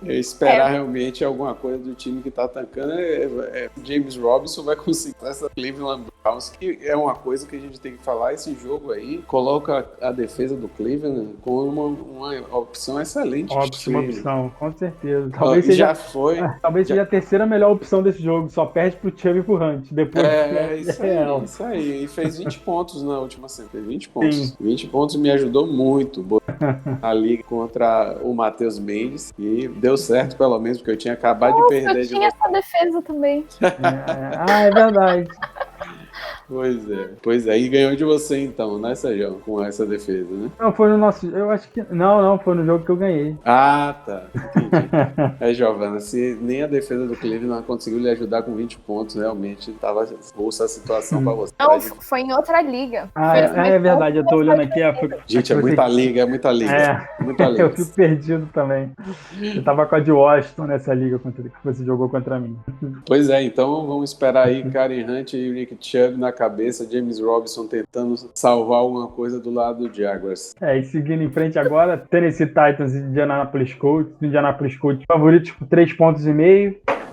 Speaker 2: esperar realmente alguma coisa do time que tá atancando. James Robinson vai conseguir essa Cleveland Browns, que é uma coisa que a gente tem que falar. Esse jogo aí coloca a defesa do Cleveland como uma opção excelente.
Speaker 1: Ótima opção, com certeza.
Speaker 2: Talvez seja
Speaker 1: a terceira melhor opção desse jogo, só perde pro Chubb e pro Hunt. Depois,
Speaker 2: isso aí. E fez 20 pontos na última semana. Fez 20 pontos. Sim. 20 pontos me ajudou muito a liga contra o Matheus Mendes. E deu certo, pelo menos, porque eu tinha acabado de perder.
Speaker 3: Eu tinha essa defesa também.
Speaker 1: É verdade.
Speaker 2: Pois é. E ganhou de você então, né, Sérgio? Com essa defesa, né?
Speaker 1: Não, foi no nosso... Eu acho que... Não, foi no jogo que eu ganhei.
Speaker 2: Ah, tá. Entendi. Giovana, se nem a defesa do Cleveland não conseguiu lhe ajudar com 20 pontos, realmente tava bolsa a situação pra você.
Speaker 3: Não, foi em outra liga.
Speaker 1: É verdade, eu tô olhando aqui.
Speaker 2: Gente, é muita liga. Muita liga.
Speaker 1: Eu fico perdido também. Eu tava com a de Washington nessa liga que você jogou contra mim.
Speaker 2: Pois é, então vamos esperar aí Kareem Hunt e Nick Chubb na cabeça, James Robinson tentando salvar alguma coisa do lado do Jaguars.
Speaker 1: E seguindo em frente agora, Tennessee Titans e Indianapolis Colts. Indianapolis Colts favoritos por 3,5 pontos.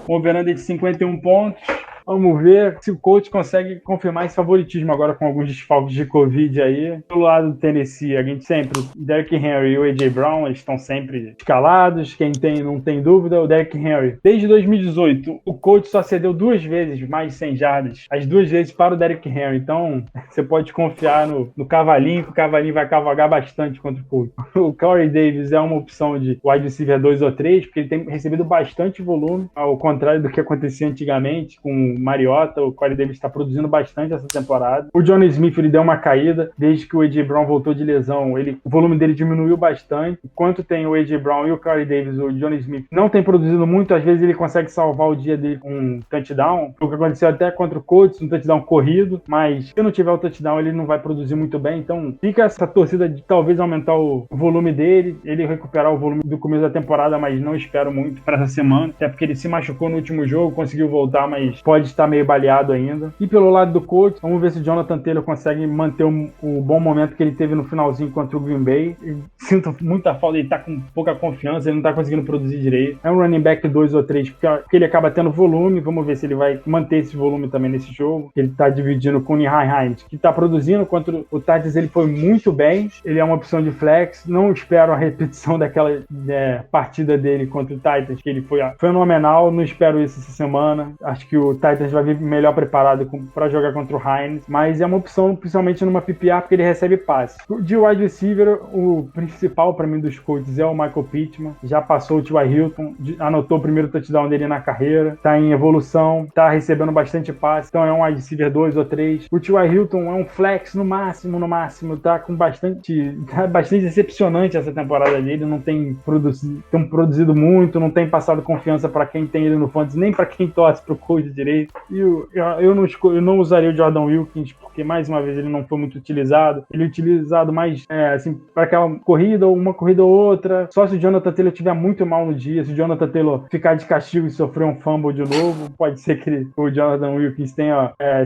Speaker 1: Over-under de 51 pontos. Vamos ver se o coach consegue confirmar esse favoritismo agora com alguns desfalques de Covid aí. Do lado do Tennessee, a gente sempre, o Derrick Henry e o A.J. Brown, eles estão sempre escalados. Quem não tem dúvida, o Derrick Henry. Desde 2018, o coach só cedeu 2 vezes mais de 100 jardas. As 2 vezes para o Derrick Henry. Então, você pode confiar no Cavalinho, que o Cavalinho vai cavalgar bastante contra o coach. O Corey Davis é uma opção de wide receiver 2 ou 3, porque ele tem recebido bastante volume, ao contrário do que acontecia antigamente com Mariota. O Corey Davis está produzindo bastante essa temporada. O Johnny Smith, ele deu uma caída desde que o A.J. Brown voltou de lesão. O volume dele diminuiu bastante. Enquanto tem o A.J. Brown e o Corey Davis, o Johnny Smith não tem produzido muito. Às vezes ele consegue salvar o dia dele com um touchdown, o que aconteceu até contra o Colts, um touchdown corrido, mas se não tiver o touchdown ele não vai produzir muito bem. Então fica essa torcida de talvez aumentar o volume dele, ele recuperar o volume do começo da temporada, mas não espero muito para essa semana, até porque ele se machucou no último jogo, conseguiu voltar, mas pode estar meio baleado ainda. E pelo lado do coach, vamos ver se o Jonathan Taylor consegue manter o bom momento que ele teve no finalzinho contra o Green Bay. Eu sinto muita falta, ele tá com pouca confiança, ele não tá conseguindo produzir direito. É um running back 2 ou 3, porque ele acaba tendo volume. Vamos ver se ele vai manter esse volume também nesse jogo. Ele tá dividindo com o Nyheim Hines, que tá produzindo. Contra o Titans ele foi muito bem, ele é uma opção de flex. Não espero a repetição daquela partida dele contra o Titans, que ele foi fenomenal. Não espero isso essa semana. Acho que o Titans Titans vai vir melhor preparado para jogar contra o Hines, mas é uma opção principalmente numa PPR porque ele recebe passe. De wide receiver, o principal para mim dos Colts é o Michael Pittman, já passou o T.Y. Hilton, anotou o primeiro touchdown dele na carreira, tá em evolução, tá recebendo bastante passe, então é um wide receiver 2 ou 3. O T.Y. Hilton é um flex no máximo, tá bastante decepcionante essa temporada dele, não tem produzido muito, não tem passado confiança para quem tem ele no fantasy, nem para quem torce pro Colts direito. E eu não usaria o Jordan Wilkins, porque mais uma vez ele não foi muito utilizado. Ele é utilizado mais assim, para aquela corrida, ou uma corrida ou outra. Só se o Jonathan Taylor estiver muito mal no dia, se o Jonathan Taylor ficar de castigo e sofrer um fumble de novo, pode ser que o Jordan Wilkins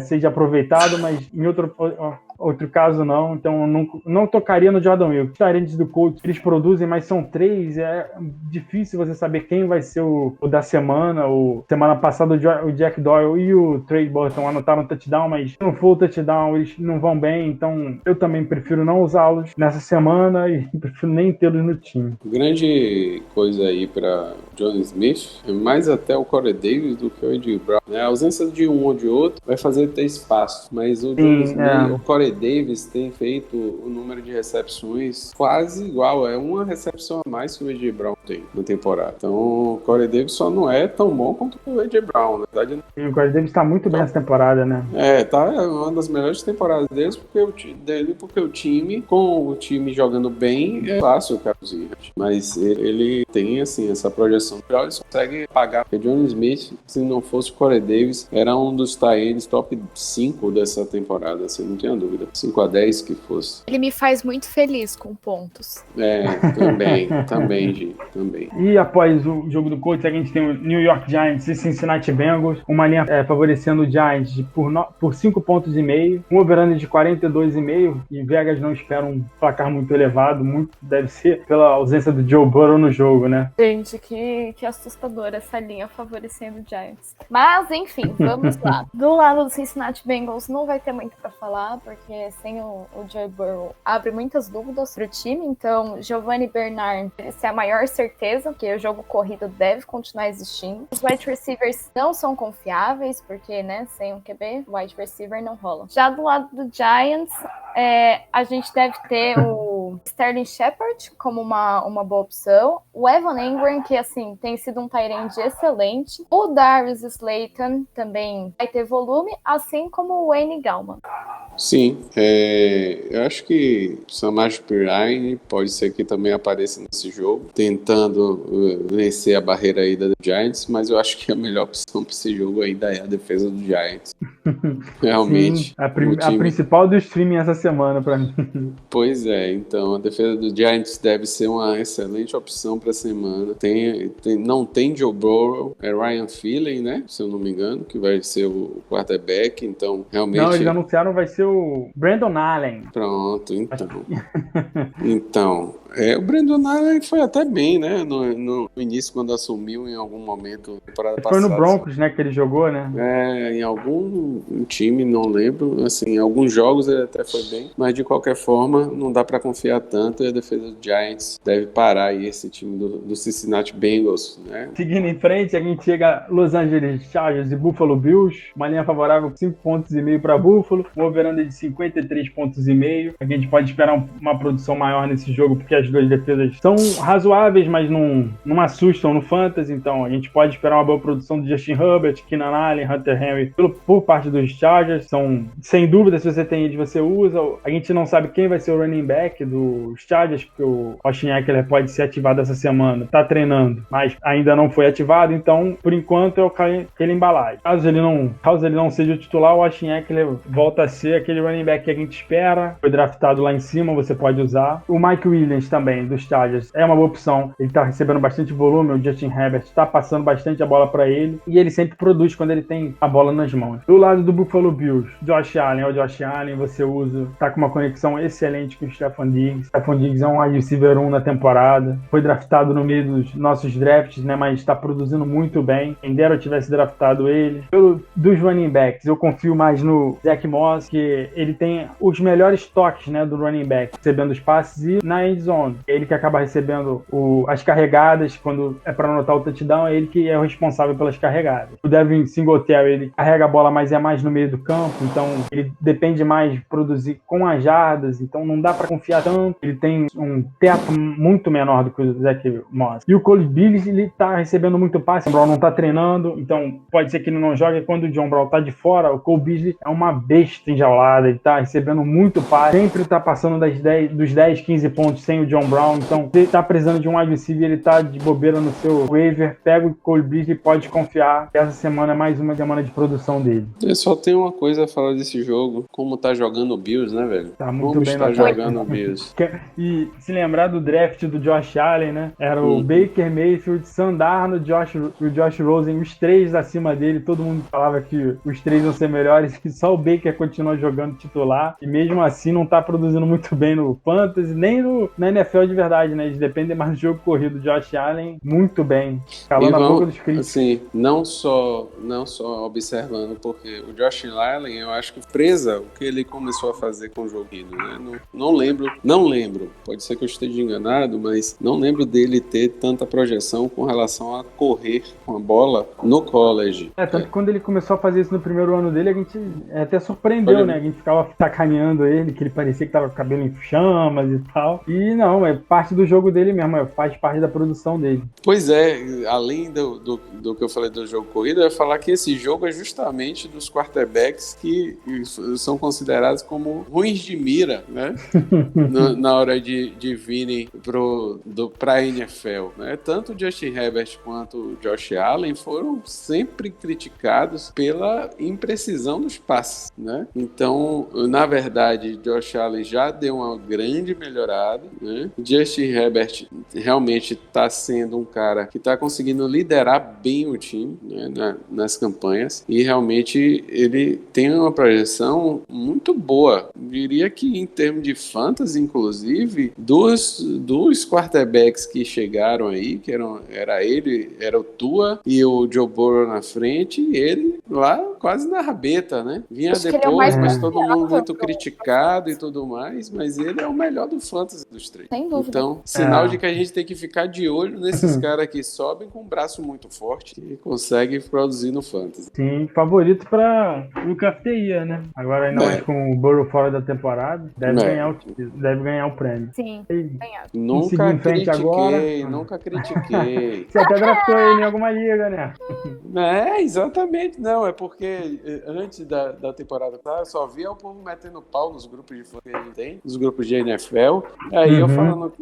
Speaker 1: seja aproveitado, mas em outro caso não, então eu não tocaria no Jordan Wilkins. Os tarentes do Colts, eles produzem, mas são 3, é difícil você saber quem vai ser o da semana. Semana passada o Jack Doyle e o Trey Burton anotaram touchdown, mas se não for o touchdown, eles não vão bem, então eu também prefiro não usá-los nessa semana e prefiro nem tê-los no time.
Speaker 2: Grande coisa aí para John Smith é mais até o Corey Davis do que o A.J. Brown. A ausência de um ou de outro vai fazer ter espaço, mas o John Smith, o Corey Davis tem feito o número de recepções quase igual, é uma recepção a mais que o A.J. Brown tem na temporada. Então o Corey Davis só não é tão bom quanto o A.J. Brown, na verdade.
Speaker 1: E o Corey Davis tá muito bem essa temporada, né?
Speaker 2: Tá uma das melhores temporadas deles, porque o time, com o time jogando bem, é fácil o Carlos Hyde. Mas ele tem, assim, essa projeção de ele consegue pagar. Porque John Smith, se não fosse o Corey Davis, era um dos tie-ends top 5 dessa temporada, assim, não tenho dúvida. 5-10 que fosse.
Speaker 3: Ele me faz muito feliz com pontos.
Speaker 2: Também, Gi, também.
Speaker 1: E após o jogo do Colts, a gente tem o New York Giants e Cincinnati Bengals, uma linha favorecendo o Giants por 5 pontos e meio, um over-under de 42,5, e Vegas não espera um placar muito elevado, muito deve ser pela ausência do Joe Burrow no jogo, né?
Speaker 3: Gente, que assustadora essa linha favorecendo o Giants. Mas, enfim, vamos lá. Do lado do Cincinnati Bengals não vai ter muito pra falar, porque sem o Joe Burrow abre muitas dúvidas pro time, então Giovanni Bernard essa é a maior certeza, que o jogo corrido deve continuar existindo. Os wide receivers não são confiáveis, porque, né, sem um QB, wide receiver não rola. Já do lado do Giants, a gente deve ter o Sterling Shepard como uma boa opção, o Evan Engram, que, assim, tem sido um tight end excelente, o Darius Slayton também vai ter volume, assim como o Wayne Gallman.
Speaker 2: Sim, eu acho que o Samaje Perine pode ser que também apareça nesse jogo, tentando vencer a barreira aí da Giants, mas eu acho que a melhor opção para esse jogo ainda é a defesa do Giants. Realmente.
Speaker 1: Sim, a principal do streaming essa semana para mim.
Speaker 2: Pois é, então a defesa do Giants deve ser uma excelente opção para a semana. Não tem Joe Burrow, é Ryan Thielen, né? Se eu não me engano, que vai ser o quarterback, então realmente...
Speaker 1: Não, eles anunciaram vai ser o Brandon Allen.
Speaker 2: Pronto, então, o Brandon Allen foi até bem, né? No início, quando assumiu em algum momento da temporada passada.
Speaker 1: Foi no Broncos, né, que ele jogou, né?
Speaker 2: Em algum time, não lembro. Assim, em alguns jogos ele até foi bem, mas de qualquer forma, não dá pra confiar tanto, e a defesa do Giants deve parar aí esse time do Cincinnati Bengals, né?
Speaker 1: Seguindo em frente, a gente chega a Los Angeles Chargers e Buffalo Bills, uma linha favorável com 5,5 pontos para Buffalo, um over-under de 53,5 pontos. A gente pode esperar uma produção maior nesse jogo, porque as duas defesas são razoáveis, mas não assustam no fantasy, então a gente pode esperar uma boa produção do Justin Herbert, Keenan Allen, Hunter Henry por parte dos Chargers. São, sem dúvida, se você tem eles, você usa. A gente não sabe quem vai ser o running back dos Chargers, porque o Austin Ekeler pode ser ativado essa semana, tá treinando, mas ainda não foi ativado, então por enquanto é aquele embalagem. Caso ele não seja o titular, o Austin Ekeler volta a ser aquele running back que a gente espera, foi draftado lá em cima, você pode usar. O Mike Williams também, dos Chargers, é uma boa opção, ele tá recebendo bastante volume, o Justin Herbert tá passando bastante a bola para ele, e ele sempre produz quando ele tem a bola nas mãos. Do lado do Buffalo Bills, Josh Allen, você usa, tá com uma conexão excelente com o Stefon Diggs, Stephon Diggs é um wide receiver 1 na temporada. Foi draftado no meio dos nossos drafts, né? Mas está produzindo muito bem. Quem dera eu tivesse draftado ele. Dos running backs, eu confio mais no Zach Moss, que ele tem os melhores toques, né, do running back, recebendo os passes e na end zone. É ele que acaba recebendo as carregadas, quando é para anotar o touchdown, é ele que é o responsável pelas carregadas. O Devin Singletary, ele carrega a bola, mas é mais no meio do campo, então ele depende mais de produzir com as jardas, então não dá para confiar tanto. Ele tem um teto muito menor do que o Zach Moss. E o Cole Beasley, ele tá recebendo muito passe, o Brown não tá treinando, então pode ser que ele não jogue. Quando o John Brown tá de fora, o Cole Beasley é uma besta enjaulada, ele tá recebendo muito passe, sempre tá passando dos 10, 15 pontos sem o John Brown, então se ele tá precisando de um wide receiver, ele tá de bobeira no seu waiver, pega o Cole Beasley e pode confiar que essa semana é mais uma semana de produção dele.
Speaker 2: Eu só tenho uma coisa a falar desse jogo, como tá jogando o Bills, né, velho?
Speaker 1: Tá muito
Speaker 2: como
Speaker 1: bem
Speaker 2: está jogando o Bills.
Speaker 1: E se lembrar do draft do Josh Allen, né? Era o Baker Mayfield, Sam Darnold, o Josh Rosen, os três acima dele. Todo mundo falava que os três iam ser melhores, que só o Baker continua jogando titular. E mesmo assim não tá produzindo muito bem no Fantasy, nem na NFL de verdade, né? Eles dependem mais do jogo corrido. Josh Allen, muito bem. Calando a boca dos críticos.
Speaker 2: Assim, não só observando, porque o Josh Allen, eu acho que presa o que ele começou a fazer com o jogo corrido, né? Não lembro. Pode ser que eu esteja enganado, mas não lembro dele ter tanta projeção com relação a correr com a bola no college.
Speaker 1: Tanto que quando ele começou a fazer isso no primeiro ano dele, a gente até surpreendeu, né? A gente ficava sacaneando ele, que ele parecia que tava com o cabelo em chamas e tal. E não, é parte do jogo dele mesmo, faz parte da produção dele.
Speaker 2: Pois é, além do que eu falei do jogo corrido, eu ia falar que esse jogo é justamente dos quarterbacks que são considerados como ruins de mira, né? Na hora de virem para a NFL, né? Tanto o Justin Herbert quanto o Josh Allen foram sempre criticados pela imprecisão dos passes, né? Então, na verdade, Josh Allen já deu uma grande melhorada, né? Justin Herbert realmente está sendo um cara que está conseguindo liderar bem o time, né, nas campanhas, e realmente ele tem uma projeção muito boa. Diria que em termos de fantasy, inclusive, dos quarterbacks que chegaram aí, que era o Tua e o Joe Burrow na frente, e ele lá quase na rabeta, né? Vinha depois, mas todo mundo muito criticado e tudo mais, mas ele é o melhor do fantasy dos três.
Speaker 3: Sem dúvida.
Speaker 2: Então, sinal de que a gente tem que ficar de olho nesses caras que sobem com um braço muito forte e conseguem produzir no fantasy.
Speaker 1: Sim, favorito para o Cafeteria, né? Agora ainda mais com o Burrow fora da temporada, deve ganhar o prêmio.
Speaker 3: Sim, ganhar.
Speaker 2: Nunca critiquei.
Speaker 1: Você até draftou ele em alguma liga, né?
Speaker 2: Exatamente. Não, é porque antes da temporada eu só via o povo metendo pau nos grupos de futebol que a gente tem, nos grupos de NFL. Aí eu falando,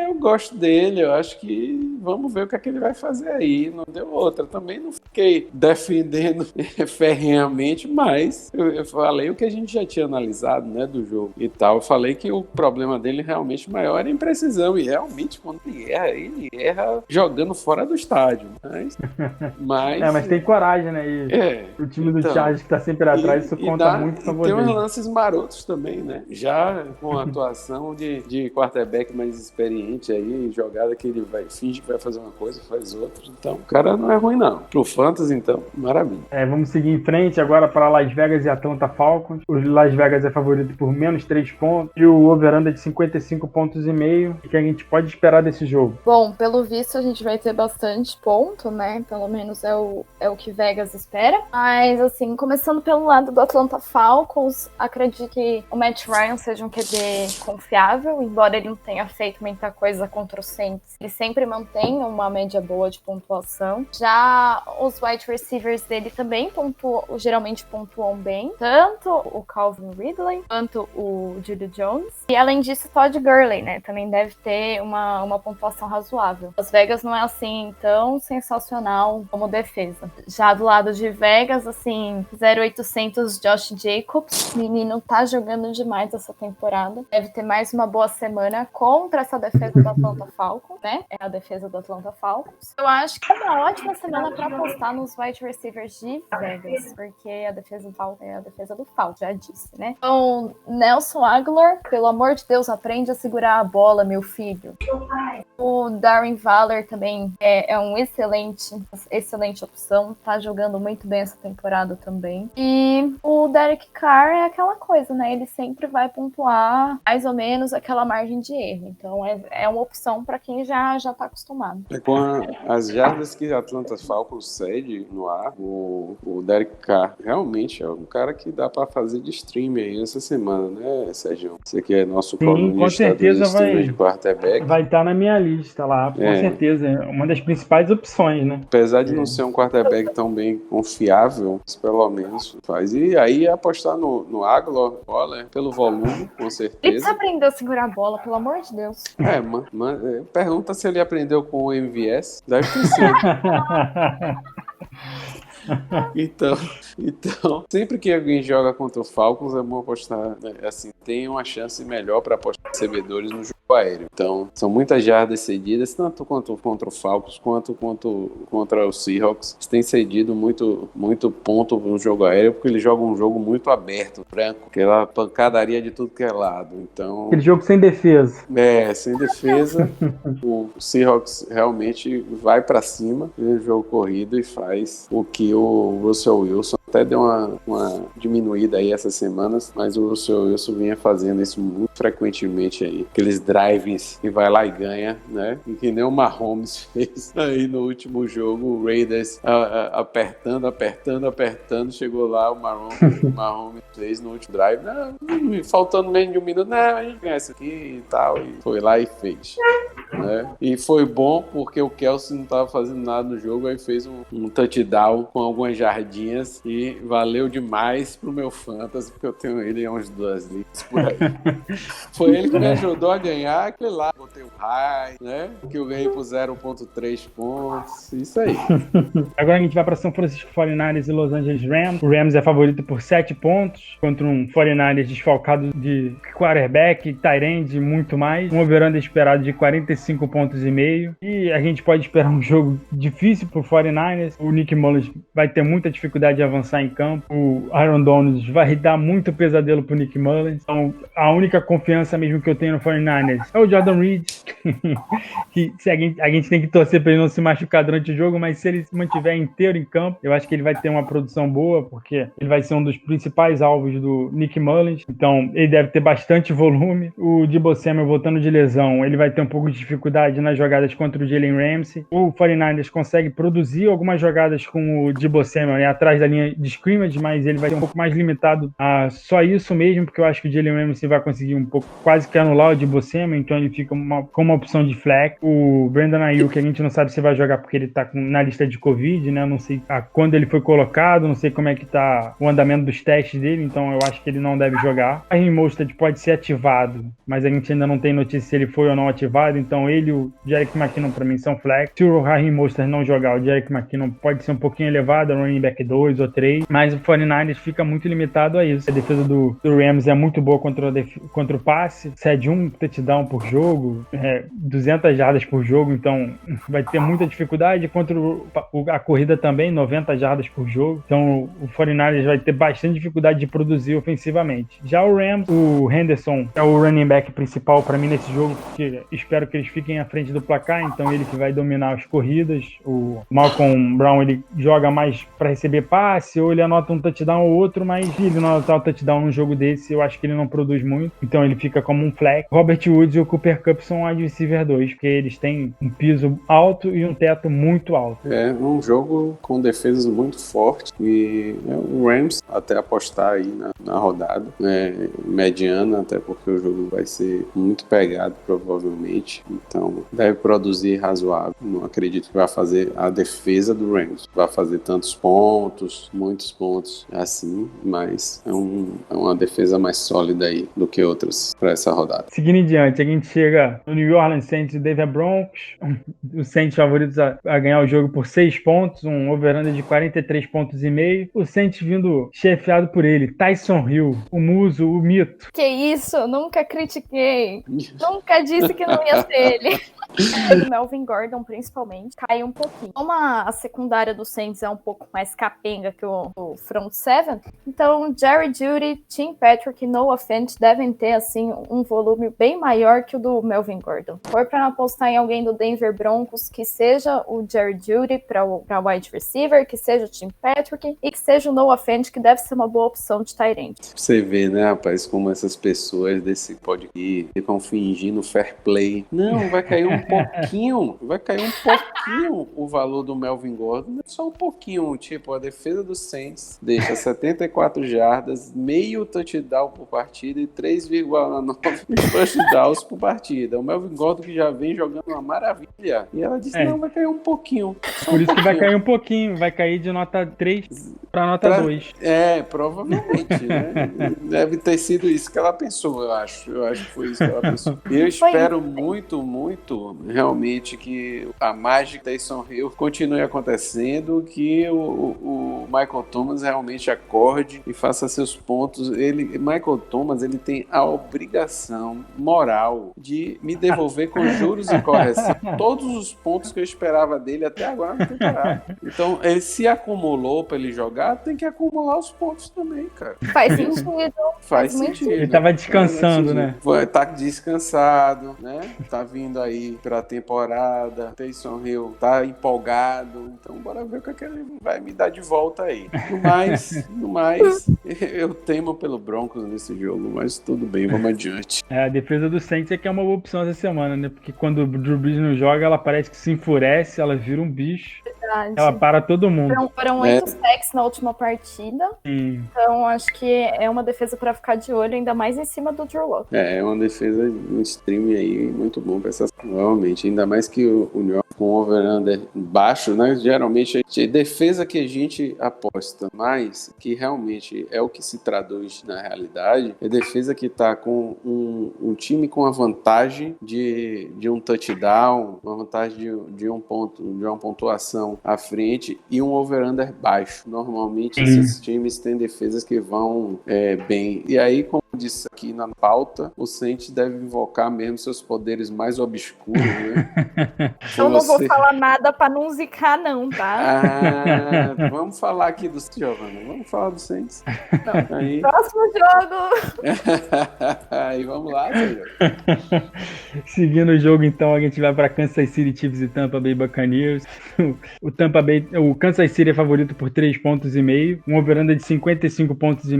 Speaker 2: eu gosto dele, eu acho que vamos ver o que é que ele vai fazer aí. Não deu outra. Também não fiquei defendendo ferrenhamente, mas eu falei o que a gente já tinha analisado, né, do jogo e tal. Eu falei que o problema dele realmente maior é a imprecisão, e realmente quando ele erra jogando fora do estádio. Mas
Speaker 1: tem coragem, né? O time do Chargers que tá sempre atrás, isso conta muito pra você.
Speaker 2: Tem uns lances marotos também, né? Já com a atuação de quarterback mais experiente aí, jogada que ele finge que vai fazer uma coisa, faz outra. Então, o cara não é ruim, não. Pro Fantasy, então, maravilha.
Speaker 1: Vamos seguir em frente agora para Las Vegas e Atlanta Falcons. O Las Vegas é favorito por menos 3 pontos e o over-under de 55,5 pontos. O que a gente pode esperar desse jogo?
Speaker 3: Bom, pelo visto a gente vai ter bastante ponto, né? Pelo menos é o que Vegas espera. Mas, assim, começando pelo lado do Atlanta Falcons, acredito que o Matt Ryan seja um QB confiável, embora ele não tenha feito muita coisa contra o Saints. Ele sempre mantém uma média boa de pontuação. Já os wide receivers dele também geralmente pontuam bem, tanto o Calvin Ridley quanto o Julio Jones. E além disso, Todd Gurley, né? Também deve ter uma pontuação razoável. Las Vegas não é assim tão sensacional como defesa. Já do lado de Vegas, assim, 0800 Josh Jacobs. O menino tá jogando demais essa temporada. Deve ter mais uma boa semana contra essa defesa do Atlanta Falcons, né? É a defesa do Atlanta Falcons. Eu acho que é uma ótima semana para apostar nos wide receivers de Vegas, porque a defesa do Falcons é a defesa do Falcons, já disse, né? Então, Nelson Aguilar, pelo amor de Deus, aprende a segurar a bola, meu filho. O Darren Waller também é um excelente opção, tá jogando muito bem essa temporada também. E o Derek Carr é aquela coisa, né? Ele sempre vai pontuar mais ou menos aquela margem de erro. Então é uma opção para quem já tá acostumado.
Speaker 2: Com as jardas que a Atlanta Falcons cede no ar, o Derek Carr realmente é um cara que dá para fazer de stream aí essa semana, né, Sérgio? Você que é nosso colunista
Speaker 1: com certeza
Speaker 2: dos streamers de quarterback.
Speaker 1: Vai estar na minha lista lá, com certeza. É uma das principais opções, né?
Speaker 2: Apesar de não ser um quarterback tão bem confiável, mas pelo menos faz. E aí apostar no Aguilar, pelo volume, com
Speaker 3: Ele
Speaker 2: certeza.
Speaker 3: precisa aprender a segurar a bola, pelo amor de Deus.
Speaker 2: Pergunta se ele aprendeu com o MVS. Deve ter sido. Então, sempre que alguém joga contra o Falcons, é bom apostar, né? Assim, tem uma chance melhor para apostar recebedores no jogo aéreo. Então, são muitas jardas cedidas, tanto contra o Falcons quanto contra o Seahawks. Eles têm cedido muito ponto no jogo aéreo, porque eles jogam um jogo muito aberto, branco, aquela pancadaria de tudo que é lado. Então,
Speaker 1: aquele jogo sem defesa.
Speaker 2: Sem defesa. O Seahawks realmente vai para cima no jogo corrido e faz o que o Russell Wilson até deu uma diminuída aí essas semanas, mas o Russell Wilson vinha fazendo isso muito frequentemente aí, aqueles drives que vai lá e ganha, né? E que nem o Mahomes fez aí no último jogo, o Raiders apertando, chegou lá, o Mahomes fez no último drive, faltando menos de um minuto, a gente ganha isso aqui e tal, e foi lá e fez, né? E foi bom porque o Kelce não estava fazendo nada no jogo, aí fez um touchdown com algumas jardinhas e valeu demais pro meu fantasy, porque eu tenho ele em umas 2 ligas por aí. Foi ele que me ajudou a ganhar aquele lá, botei um high, né? Que eu ganhei por 0.3 pontos, isso aí.
Speaker 1: Agora a gente vai para São Francisco 49ers e Los Angeles Rams. O Rams é favorito por 7 pontos contra um 49ers desfalcado de quarterback, tight end e muito mais. Um over-under esperado de 45 pontos e meio. E a gente pode esperar um jogo difícil pro 49ers. O Nick Mullins vai ter muita dificuldade de avançar em campo. O Aaron Donald vai dar muito pesadelo pro Nick Mullins. Então, a única confiança mesmo que eu tenho no 49ers é o Jordan Reed, que se a gente tem que torcer para ele não se machucar durante o jogo, mas se ele se mantiver inteiro em campo, eu acho que ele vai ter uma produção boa, porque ele vai ser um dos principais alvos do Nick Mullins. Então, ele deve ter bastante volume. O Deebo Samuel voltando de lesão, ele vai ter um pouco de dificuldade nas jogadas contra o Jalen Ramsey. O 49ers consegue produzir algumas jogadas com o Deebo Samuel, né, atrás da linha de scrimmage, mas ele vai ser um pouco mais limitado a só isso mesmo, porque eu acho que o Jalen Ramsey vai conseguir um pouco, quase que anular o Deebo Samuel, então ele fica com uma opção de flex. O Brandon Ayuk, a gente não sabe se vai jogar porque ele tá na lista de Covid, né, não sei quando ele foi colocado, não sei como é que tá o andamento dos testes dele, então eu acho que ele não deve jogar. A Raheem Mostert pode ser ativado, mas a gente ainda não tem notícia se ele foi ou não ativado, então ele e o Jerick McKinnon pra mim são flex. Se o Raheem Mostert não jogar, o Jerick McKinnon pode ser um pouquinho elevado, running back 2 ou 3, mas o 49ers fica muito limitado a isso. A defesa do Rams é muito boa contra o passe, cede um touchdown por jogo, 200 jardas por jogo, então vai ter muita dificuldade. Contra a corrida também, 90 jardas por jogo, então o 49ers vai ter bastante dificuldade de produzir ofensivamente. Já o Rams, o Henderson é o running back principal para mim nesse jogo, porque espero que eles fiquem à frente do placar, então ele que vai dominar as corridas. O Malcolm Brown, ele joga mais para receber passe, ou ele anota um touchdown ou outro, mas se ele não anotar o touchdown num jogo desse, eu acho que ele não produz muito, então ele fica como um flex. Robert Woods e o Cooper Kupp são wide receiver 2, porque eles têm um piso alto e um teto muito alto.
Speaker 2: É um jogo com defesas muito fortes e o Rams até apostar aí na rodada mediana, até porque o jogo vai ser muito pegado provavelmente, Então, deve produzir razoável. Não acredito que vai fazer a defesa do Rams. Vai fazer tantos pontos, muitos pontos assim, mas é uma defesa mais sólida aí do que outras para essa rodada.
Speaker 1: Seguindo em diante, a gente chega no New Orleans Saints e Denver Broncos. Os Saints favoritos a ganhar o jogo por 6 pontos, um over-under de 43 pontos e meio. O Saints vindo chefiado por ele, Tyson Hill, o muso, o mito.
Speaker 3: Que isso, eu nunca critiquei. Nunca disse que não ia ser ele. O Melvin Gordon, principalmente, caiu um pouquinho. Como a secundária do Saints é um pouco mais capenga que o front seven, então Jerry Jeudy, Tim Patrick e Noah Fant devem ter, assim, um volume bem maior que o do Melvin Gordon. Se for para apostar em alguém do Denver Broncos, que seja o Jerry Jeudy para wide receiver, que seja o Tim Patrick e que seja o Noah Fant, que deve ser uma boa opção de tight end.
Speaker 2: Você vê, né, rapaz, como essas pessoas desse podcast ficam fingindo fair play. Não, vai cair um pouquinho o valor do Melvin Gordon, só um pouquinho, tipo, a defesa do Saints deixa 74 jardas, meio touchdown por partida e 3,9 touchdowns por partida. O Melvin Gordon que já vem jogando uma maravilha. E ela disse, não, vai cair um pouquinho.
Speaker 1: Por isso que vai cair um pouquinho, vai cair de nota 3 para nota 2.
Speaker 2: Provavelmente, né? Deve ter sido isso que ela pensou, eu acho. Eu acho que foi isso que ela pensou. E eu espero muito, muito, realmente, que a mágica Tyson Hill continue acontecendo, que o Michael Thomas realmente acorde e faça seus pontos. Michael Thomas, ele tem a obrigação moral de me devolver com juros e correção todos os pontos que eu esperava dele até agora na temporada. Então, ele se acumulou para ele jogar, tem que acumular os pontos também, cara.
Speaker 3: Faz sentido.
Speaker 2: Faz sentido.
Speaker 1: Ele tava descansando, né?
Speaker 2: Tá descansado, né? Tá vindo aí pra temporada. Tyson Hill tá empolgado. Então, bora ver o que ele vai me dar de volta aí. No mais, eu temo pelo Broncos nesse jogo, mas tudo bem, vamos adiante.
Speaker 1: A defesa do Saints é que é uma boa opção essa semana, né? Porque quando o Drew Brees não joga, ela parece que se enfurece, ela vira um bicho. Verdade. Ela para todo mundo.
Speaker 3: Foram 8 sacks na última partida.
Speaker 1: Sim.
Speaker 3: Então, acho que é uma defesa para ficar de olho, ainda mais em cima do Drew Lock.
Speaker 2: É uma defesa um stream aí muito bom pra essas. Realmente, ainda mais que o New York com over-under baixo, né? Geralmente é defesa que a gente aposta mais, que realmente é o que se traduz na realidade, é defesa que tá com um time com a vantagem de um touchdown, uma vantagem de um ponto, de uma pontuação à frente e um over-under baixo. Normalmente esses times têm defesas que vão bem. E aí, como eu disse aqui na pauta, o Saints deve invocar mesmo seus poderes mais obscuros, né?
Speaker 3: Eu não vou falar nada pra não zicar, não, tá?
Speaker 2: Vamos falar aqui do Giovanna. Vamos falar do Saints. Aí...
Speaker 3: Próximo jogo!
Speaker 2: Aí vamos lá, senhor.
Speaker 1: Seguindo o jogo, então, a gente vai para Kansas City Chiefs e Tampa Bay Buccaneers. O Kansas City é favorito por 3,5 pontos, um over-under de 55,5 pontos.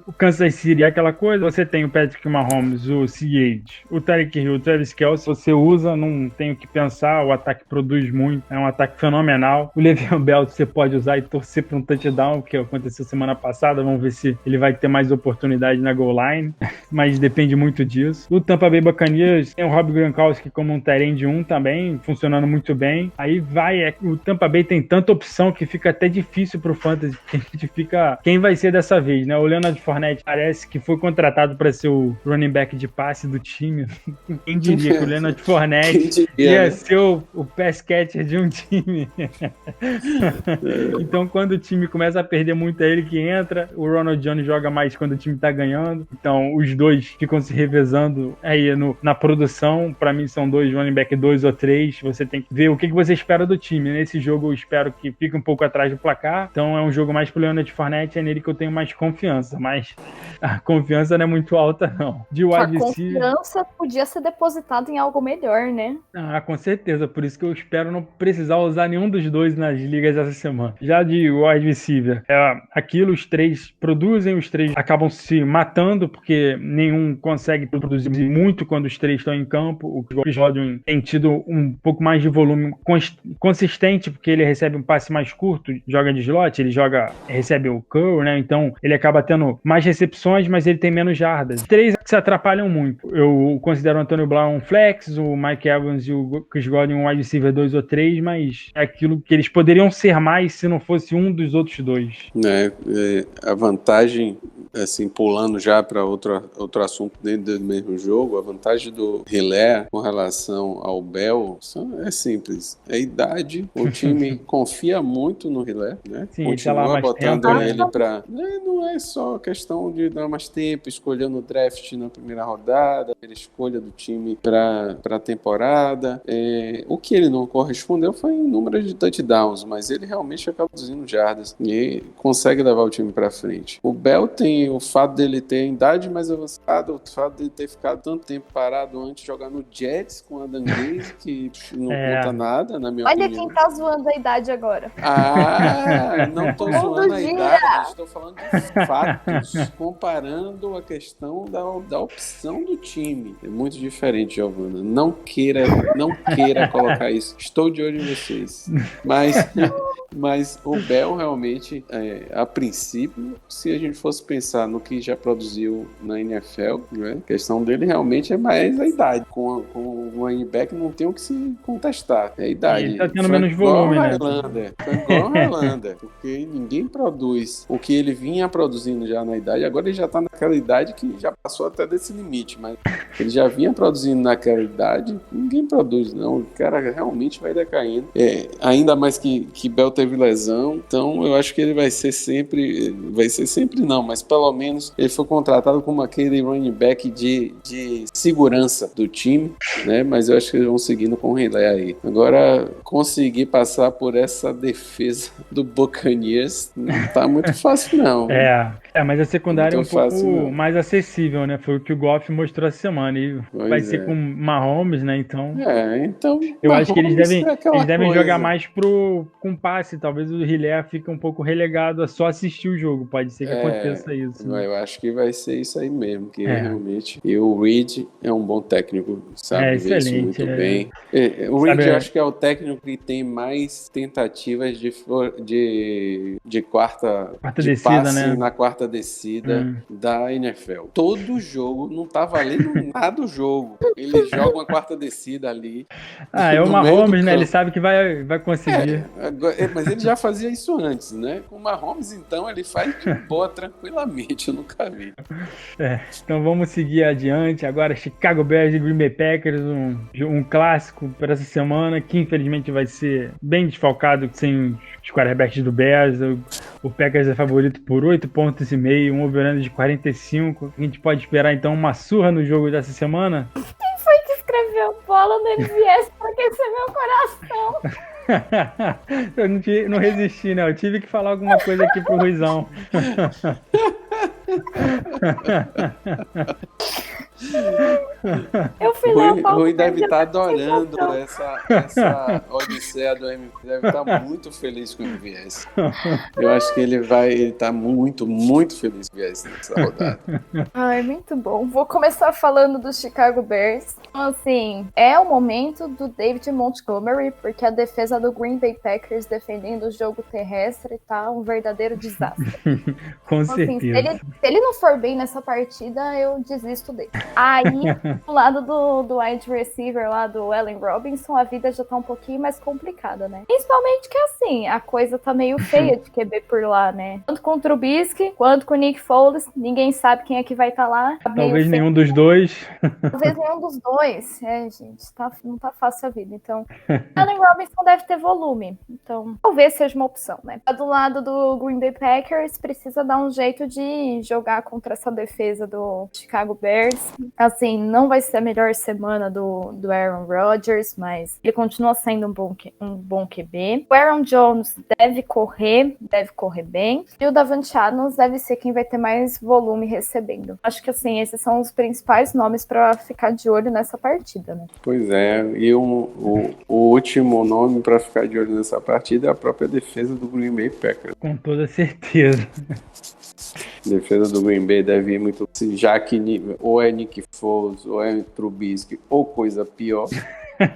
Speaker 1: O Kansas City é aquela coisa, você tem o Patrick Mahomes, o CH, o Tyreek Hill, o Travis Kelce, você usa, não tem o que pensar, o ataque produz muito, é um ataque fenomenal. O Le'Veon Bell você pode usar e torcer para um touchdown, que aconteceu semana passada, vamos ver se ele vai ter mais oportunidade na goal line, mas depende muito disso. O Tampa Bay Buccaneers tem o Rob Gronkowski como um tight end 1 também, funcionando muito bem. Aí o Tampa Bay tem tanta opção que fica até difícil pro Fantasy, porque a gente fica, quem vai ser dessa vez, né? O Leonard Fournette parece que foi contratado para ser o running back de passe do time. Quem diria que o Leonard Fournette ia ser o pass catcher de um time? Então, quando o time começa a perder muito, é ele que entra. O Ronald Jones joga mais quando o time tá ganhando. Então, os dois ficam se revezando aí na produção. Pra mim, são dois running back, 2 ou 3. Você tem que ver o que você espera do time. Nesse jogo, eu espero que fique um pouco atrás do placar. Então, é um jogo mais pro Leonard Fournette. É nele que eu tenho mais confiança. Mas a confiança não é muito alta, não.
Speaker 3: A confiança podia ser depositada em algo melhor, né?
Speaker 1: Com certeza. Por isso que eu espero não precisar usar nenhum dos dois nas ligas essa semana. Já de wide receiver, aquilo, os três produzem, os três acabam se matando, porque nenhum consegue produzir muito quando os três estão em campo. O Chris Godwin tem tido um pouco mais de volume consistente, porque ele ele recebe um passe mais curto, joga de slot, recebe o curl, né? Então ele acaba tendo mais recepções, mas ele tem menos jardas. 3 se atrapalham muito. Eu considero o Antônio Brown um flex, o Mike Evans e o Chris Godwin um wide receiver 2 ou 3, mas é aquilo que eles poderiam ser mais se não fosse um dos outros dois.
Speaker 2: A vantagem, assim, pulando já para outro assunto dentro do mesmo jogo, a vantagem do Hilaire com relação ao Bell é simples. É a idade, o time confia muito no Hilaire, né?
Speaker 1: Sim,
Speaker 2: continua botando
Speaker 1: tempo,
Speaker 2: ele para... Não é só questão de dar mais tempo, escolhendo o draft na primeira rodada, a escolha do time para a temporada. O que ele não correspondeu foi em número de touchdowns, mas ele realmente acaba produzindo jardas e consegue levar o time para frente. O Bell tem o fato dele ter idade mais avançada, o fato dele ter ficado tanto tempo parado antes de jogar no Jets com o Adam Gaze, que não conta nada, na minha opinião.
Speaker 3: Olha quem tá zoando a idade agora.
Speaker 2: Não tô zoando a idade, estou falando de fatos, comparando a questão da opção do time. É muito diferente, Giovana. Não queira colocar isso. Estou de olho em vocês. Mas o Bell realmente, a princípio, se a gente fosse pensar no que já produziu na NFL, né, a questão dele realmente é mais a idade. Com o running back não tem o que se contestar. É a idade.
Speaker 1: Ele tá tendo menos volume, né?
Speaker 2: Foi igual a Highlander, porque ninguém produz o que ele vinha produzindo já na idade. Agora ele já tá naquela idade que já passou até desse limite, mas ele já vinha produzindo naquela idade, ninguém produz, não. O cara realmente vai decaindo. Ainda mais que Bell teve lesão, então eu acho que ele vai ser sempre não, mas pelo menos ele foi contratado como aquele running back de segurança do time, né? Mas eu acho que eles vão seguindo com o Hilaire aí. Agora, conseguir passar por essa defesa do Buccaneers não tá muito fácil, não.
Speaker 1: Mas a secundária é um pouco mais acessível, né? Foi o que o Goff mostrou essa semana. E vai ser com Mahomes, né? Então. Eu acho que eles devem jogar mais com passe. Talvez o Hilaire fique um pouco relegado a só assistir o jogo. Pode ser que aconteça isso.
Speaker 2: Né? Eu acho que vai ser isso aí mesmo, que realmente. E o Reed é um bom técnico, sabe ver isso muito bem. O Reed eu acho que é o técnico que tem mais tentativas de quarta
Speaker 1: descida,
Speaker 2: passe,
Speaker 1: né?
Speaker 2: Na quarta descida da NFL. Todo jogo, não tá valendo nada o jogo. Ele joga uma quarta descida ali.
Speaker 1: É o Mahomes, né? Ele sabe que vai conseguir.
Speaker 2: Mas ele já fazia isso antes, né? Com o Mahomes, então, ele faz de boa tranquilamente. Eu nunca vi.
Speaker 1: Então vamos seguir adiante. Agora, Chicago Bears e Green Bay Packers, um clássico para essa semana, que infelizmente vai ser bem desfalcado sem os quarterbacks do Bears. O Packers é favorito por 8,5 pontos, um over de 45. A gente pode esperar então uma surra no jogo dessa semana?
Speaker 3: Quem foi que escreveu bola no MVS para aquecer meu coração?
Speaker 1: Eu não resisti, né? Eu tive que falar alguma coisa aqui pro Ruizão.
Speaker 2: O Rui deve estar adorando essa odisseia do MVS. Deve estar muito feliz com o MVS. Eu acho que ele vai estar muito, muito feliz com o MVS nessa rodada.
Speaker 3: Ai, muito bom. Vou começar falando do Chicago Bears. Então, assim, é o momento do David Montgomery, porque a defesa do Green Bay Packers defendendo o jogo terrestre tá um verdadeiro desastre.
Speaker 1: Com certeza.
Speaker 3: Assim, se ele não for bem nessa partida, eu desisto dele. Aí, do lado do wide receiver lá do Allen Robinson, a vida já tá um pouquinho mais complicada, né? Principalmente que, assim, a coisa tá meio feia de QB por lá, né? Tanto com o Trubisky, quanto com o Nick Foles, ninguém sabe quem é que vai estar lá. Tá
Speaker 1: talvez nenhum dos dois.
Speaker 3: Talvez nenhum dos dois. Gente, não tá fácil a vida. Então, Allen Robinson deve ter volume. Então, talvez seja uma opção, né? Do lado do Green Bay Packers, precisa dar um jeito de jogar contra essa defesa do Chicago Bears. Assim, não vai ser a melhor semana do Aaron Rodgers, mas ele continua sendo um bom QB. O Aaron Jones deve correr bem. E o Davante Adams deve ser quem vai ter mais volume recebendo. Acho que, assim, esses são os principais nomes para ficar de olho nessa partida, né?
Speaker 2: Pois é, e o último nome para ficar de olho nessa partida é a própria defesa do Green Bay Packers.
Speaker 1: Com toda certeza.
Speaker 2: A defesa do Green Bay deve ir muito, já que ou é Nick Foles, ou é Trubisky, ou coisa pior.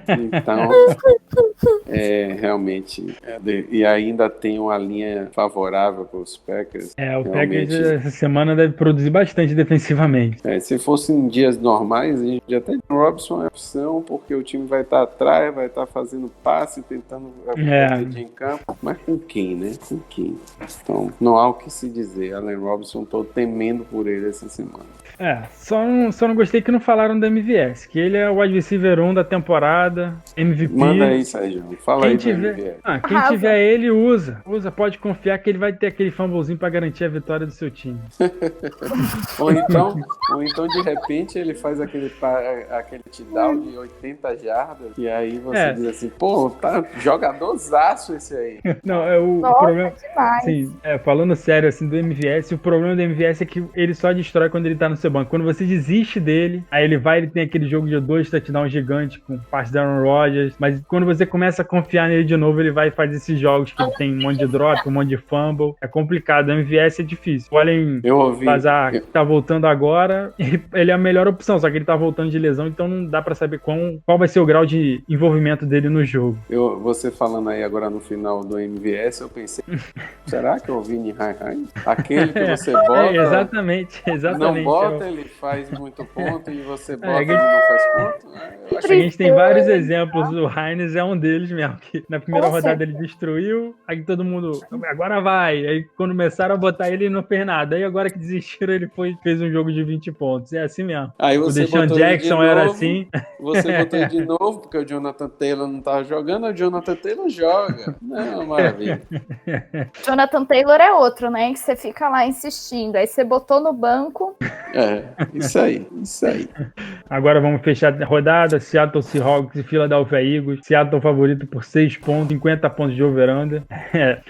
Speaker 2: Então, Realmente. E ainda tem uma linha favorável para os Packers.
Speaker 1: O Packers essa semana deve produzir bastante defensivamente.
Speaker 2: Se fosse em dias normais, a gente até tem o Robson é opção, porque o time vai estar atrás, vai estar fazendo passe, tentando progredir em campo. Mas com quem, né? Com quem? Então, não há o que se dizer. Allen Robinson, tô temendo por ele essa semana.
Speaker 1: Só não gostei que não falaram do MVS, que ele é o wide receiver 1 da temporada, MVP.
Speaker 2: Manda aí, Sérgio. Fala aí do MVS.
Speaker 1: Quem tiver ele, usa. Pode confiar que ele vai ter aquele fumblezinho pra garantir a vitória do seu time.
Speaker 2: ou então, de repente, ele faz aquele touchdown de 80 jardas, e aí você diz assim, pô, tá jogadorzaço esse aí.
Speaker 1: Não, o problema... Sim, falando sério, assim, do MVS, o problema do MVS é que ele só destrói quando ele tá no seu banco. Quando você desiste dele, aí ele tem aquele jogo de 2 touchdowns gigantes com passe da Aaron Rodgers, mas quando você começa a confiar nele de novo, ele vai fazer esses jogos que tem um monte de drop, um monte de fumble. É complicado, o MVS é difícil. O Allen Lazar, que tá voltando agora, ele é a melhor opção, só que ele tá voltando de lesão, então não dá pra saber qual vai ser o grau de envolvimento dele no jogo.
Speaker 2: Você falando aí agora no final do MVS, eu pensei, será que é o Vini High? Aquele que você bota...
Speaker 1: Exatamente.
Speaker 2: Não bota, ele faz muito ponto, e você bota, ele não faz ponto.
Speaker 1: A gente tem vários exemplos, o Hines é um deles mesmo, que na primeira rodada ele destruiu, aí todo mundo, agora vai, aí quando começaram a botar ele não fez nada, aí agora que desistiram ele fez um jogo de 20 pontos, é assim mesmo.
Speaker 2: Aí
Speaker 1: o Deshaun Jackson era assim.
Speaker 2: Você botou ele de novo, porque o Jonathan Taylor não tava jogando, o Jonathan Taylor joga. Não, maravilha.
Speaker 3: Jonathan Taylor é outro, né, que você fica lá insistindo, aí você botou no banco.
Speaker 2: Isso aí.
Speaker 1: Agora vamos fechar a rodada, Seattle Seahawks e Philadelphia Eagles. Seattle favorito por 6 pontos, 50 pontos de over-under.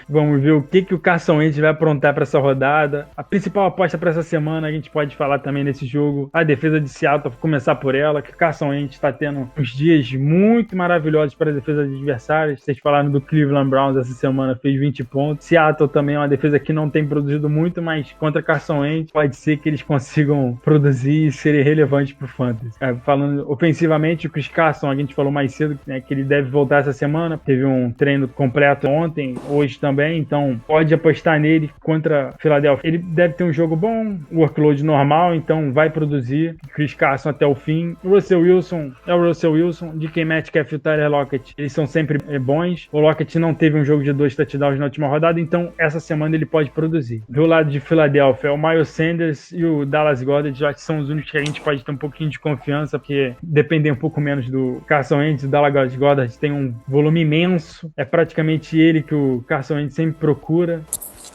Speaker 1: Vamos ver o que o Carson Wentz vai aprontar para essa rodada. A principal aposta para essa semana, a gente pode falar também nesse jogo, a defesa de Seattle, começar por ela, que o Carson Wentz está tendo uns dias muito maravilhosos para a defesa de adversários. Vocês falaram do Cleveland Browns essa semana, fez 20 pontos. Seattle também é uma defesa que não tem produzido muito, mas contra Carson Wentz pode ser que eles consigam produzir e serem relevantes pro Fantasy. Falando ofensivamente, o Chris Carson, a gente falou mais cedo, né, que ele deve voltar essa semana, teve um treino completo ontem, hoje também, então pode apostar nele contra Philadelphia. Ele deve ter um jogo bom, workload normal, então vai produzir. Chris Carson até o fim. O Russell Wilson é o Russell Wilson, de quem Metcalf e o Tyler Lockett, eles são sempre bons. O Lockett não teve um jogo de 2 touchdowns na última rodada, então essa semana ele pode produzir. Do lado de Philadelphia, o Miles Sanders e o Dallas Goedert já são os únicos que a gente pode ter um pouquinho de confiança, porque depender um pouco menos do Carson Wentz. O Dallas Goedert tem um volume imenso, é praticamente ele que o Carson Wentz sempre procura.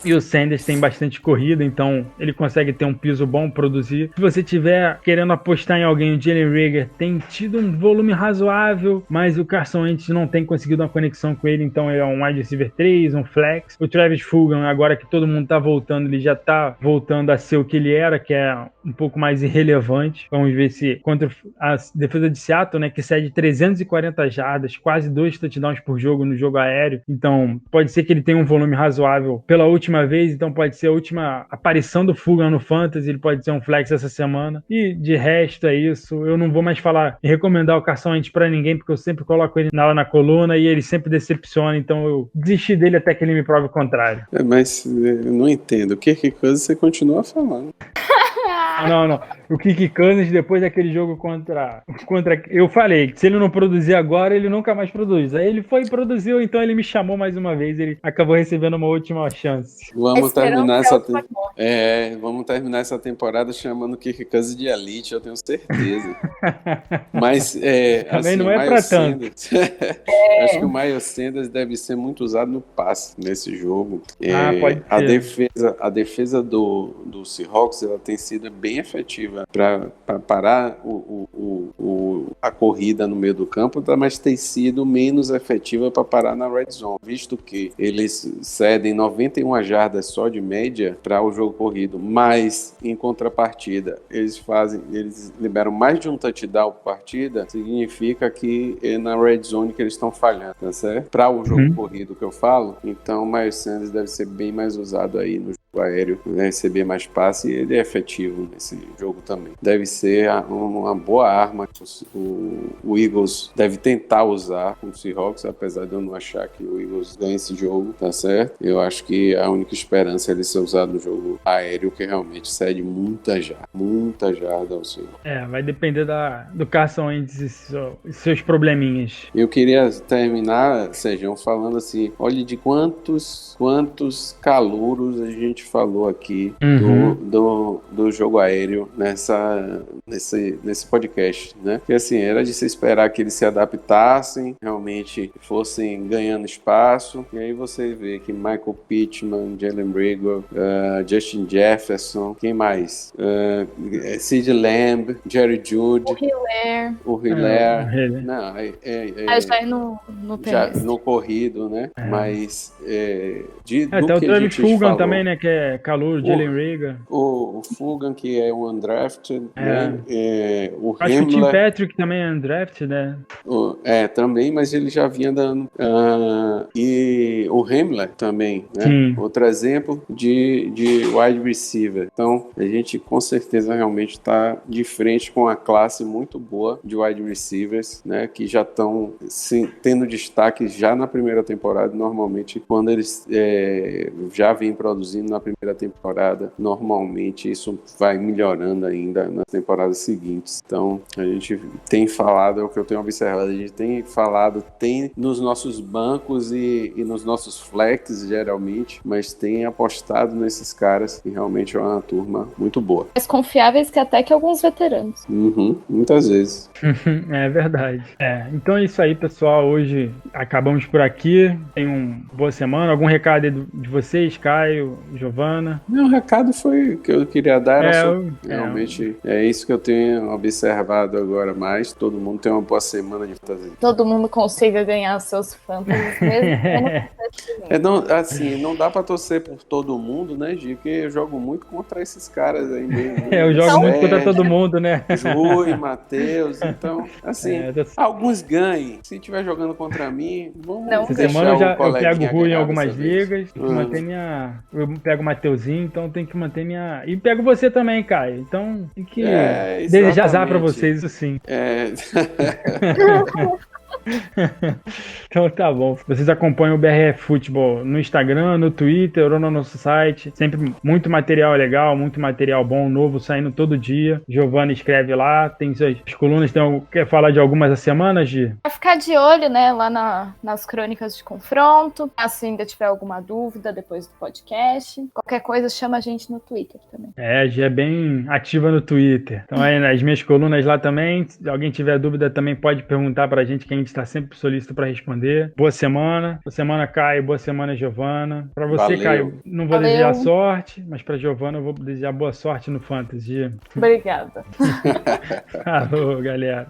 Speaker 1: E o Sanders tem bastante corrida, então ele consegue ter um piso bom, produzir. Se você tiver querendo apostar em alguém, o Jalen Reagor tem tido um volume razoável, mas o Carson Wentz não tem conseguido uma conexão com ele, então ele é um wide receiver 3, um flex. O Travis Fulgham, agora que todo mundo tá voltando, ele já tá voltando a ser o que ele era, que é um pouco mais irrelevante. Vamos ver se contra a defesa de Seattle, né, que cede 340 jardas, quase 2 touchdowns por jogo no jogo aéreo. Então pode ser que ele tenha um volume razoável pela última vez, então pode ser a última aparição do Fulgham no Fantasy, ele pode ser um flex essa semana. E de resto é isso. Eu não vou mais falar e recomendar o Carson Wentz pra ninguém, porque eu sempre coloco ele lá na coluna e ele sempre decepciona, então eu desisti dele até que ele me prove o contrário.
Speaker 2: Mas eu não entendo. O que coisa você continua falando?
Speaker 1: Não. O Kirk Cousins, depois daquele jogo contra... Eu falei que se ele não produzir agora, ele nunca mais produz. Aí ele foi e produziu, então ele me chamou mais uma vez. Ele acabou recebendo uma última chance.
Speaker 2: Vamos terminar essa temporada chamando o Kirk Cousins de elite, eu tenho certeza. Mas,
Speaker 1: também assim, não é pra tanto.
Speaker 2: Acho que o Miles Sanders deve ser muito usado no passe nesse jogo.
Speaker 1: Pode ser.
Speaker 2: A defesa do Seahawks, ela tem sido bem efetiva para parar a corrida no meio do campo, mas tem sido menos efetiva para parar na red zone, visto que eles cedem 91 jardas só de média para o jogo corrido, mas em contrapartida eles liberam mais de um touchdown por partida, significa que é na red zone que eles estão falhando, tá certo? Para o jogo corrido que eu falo, então o Miles Sanders deve ser bem mais usado aí no aéreo, né, receber mais passe, e ele é efetivo nesse jogo também. Deve ser uma boa arma que o Eagles deve tentar usar com o Seahawks, apesar de eu não achar que o Eagles ganhe esse jogo, tá certo? Eu acho que a única esperança é ele ser usado no jogo aéreo, que realmente cede muita jarda ao Seahawks.
Speaker 1: Vai depender do Carson Wentz e seus probleminhas.
Speaker 2: Eu queria terminar, Sérgio, falando assim, olha de quantos calouros a gente falou aqui do jogo aéreo nesse podcast, né? Porque assim, era de se esperar que eles se adaptassem, realmente fossem ganhando espaço, e aí você vê que Michael Pittman, Jalen Reagor, Justin Jefferson, quem mais? Sid Lamb, Jerry Judy, o Hilaire, não,
Speaker 3: já é no
Speaker 2: já no corrido, né? Mas
Speaker 1: até o Travis Fulgham também, né? Que é calor, Jalen Reagor.
Speaker 2: O Fulgham, que é um undrafted, né? O
Speaker 1: Acho que o Tim Patrick também é undrafted, né?
Speaker 2: Também, mas ele já vinha dando. E o Hamler também, né? Sim. Outro exemplo de wide receiver. Então, a gente com certeza realmente está de frente com uma classe muito boa de wide receivers, né? Que já estão tendo destaque já na primeira temporada. Normalmente, quando eles já vêm produzindo na primeira temporada, normalmente isso vai melhorando ainda nas temporadas seguintes. Então, a gente tem falado, é o que eu tenho observado, a gente tem falado, tem nos nossos bancos e nos nossos flex, geralmente, mas tem apostado nesses caras e realmente é uma turma muito boa.
Speaker 3: Mais confiáveis que até que alguns veteranos.
Speaker 2: Muitas vezes.
Speaker 1: É verdade. Então é isso aí, pessoal. Hoje acabamos por aqui. Tenham uma boa semana. Algum recado aí de vocês, Caio, Giovana?
Speaker 2: O recado foi que eu queria dar. Realmente é isso que eu tenho observado agora mais. Todo mundo tem uma boa semana de fantasia.
Speaker 3: Todo mundo consiga ganhar seus fantasies mesmo.
Speaker 2: Não dá pra torcer por todo mundo, né, Gi? Porque eu jogo muito contra esses caras aí mesmo.
Speaker 1: Eu jogo muito contra todo mundo, né?
Speaker 2: Rui, Matheus. Então, assim, alguns ganhem. Se estiver jogando contra mim, vamos
Speaker 1: essa semana eu pego o Rui em algumas ligas. Eu pego o Mateuzinho, então tem que manter minha... E pego você também, Caio. Então tem que desejar azar pra vocês, isso sim. Então tá bom. Vocês acompanham o BRF Futebol no Instagram, no Twitter ou no nosso site. Sempre muito material legal, muito material bom, novo, saindo todo dia. Giovana escreve lá, tem suas colunas. Quer falar de algumas a semana, Gi?
Speaker 3: Vai ficar de olho, né, lá nas crônicas de confronto. Se ainda tiver alguma dúvida depois do podcast. Qualquer coisa, chama a gente no Twitter também.
Speaker 1: A Gi é bem ativa no Twitter. Então aí nas minhas colunas lá também. Se alguém tiver dúvida também pode perguntar pra gente, que a gente está sempre solícito para responder. Boa semana. Boa semana, Caio. Boa semana, Giovana. Para você, valeu. Caio, não vou desejar sorte, mas para Giovana eu vou desejar boa sorte no Fantasy.
Speaker 3: Obrigada.
Speaker 1: Falou, galera.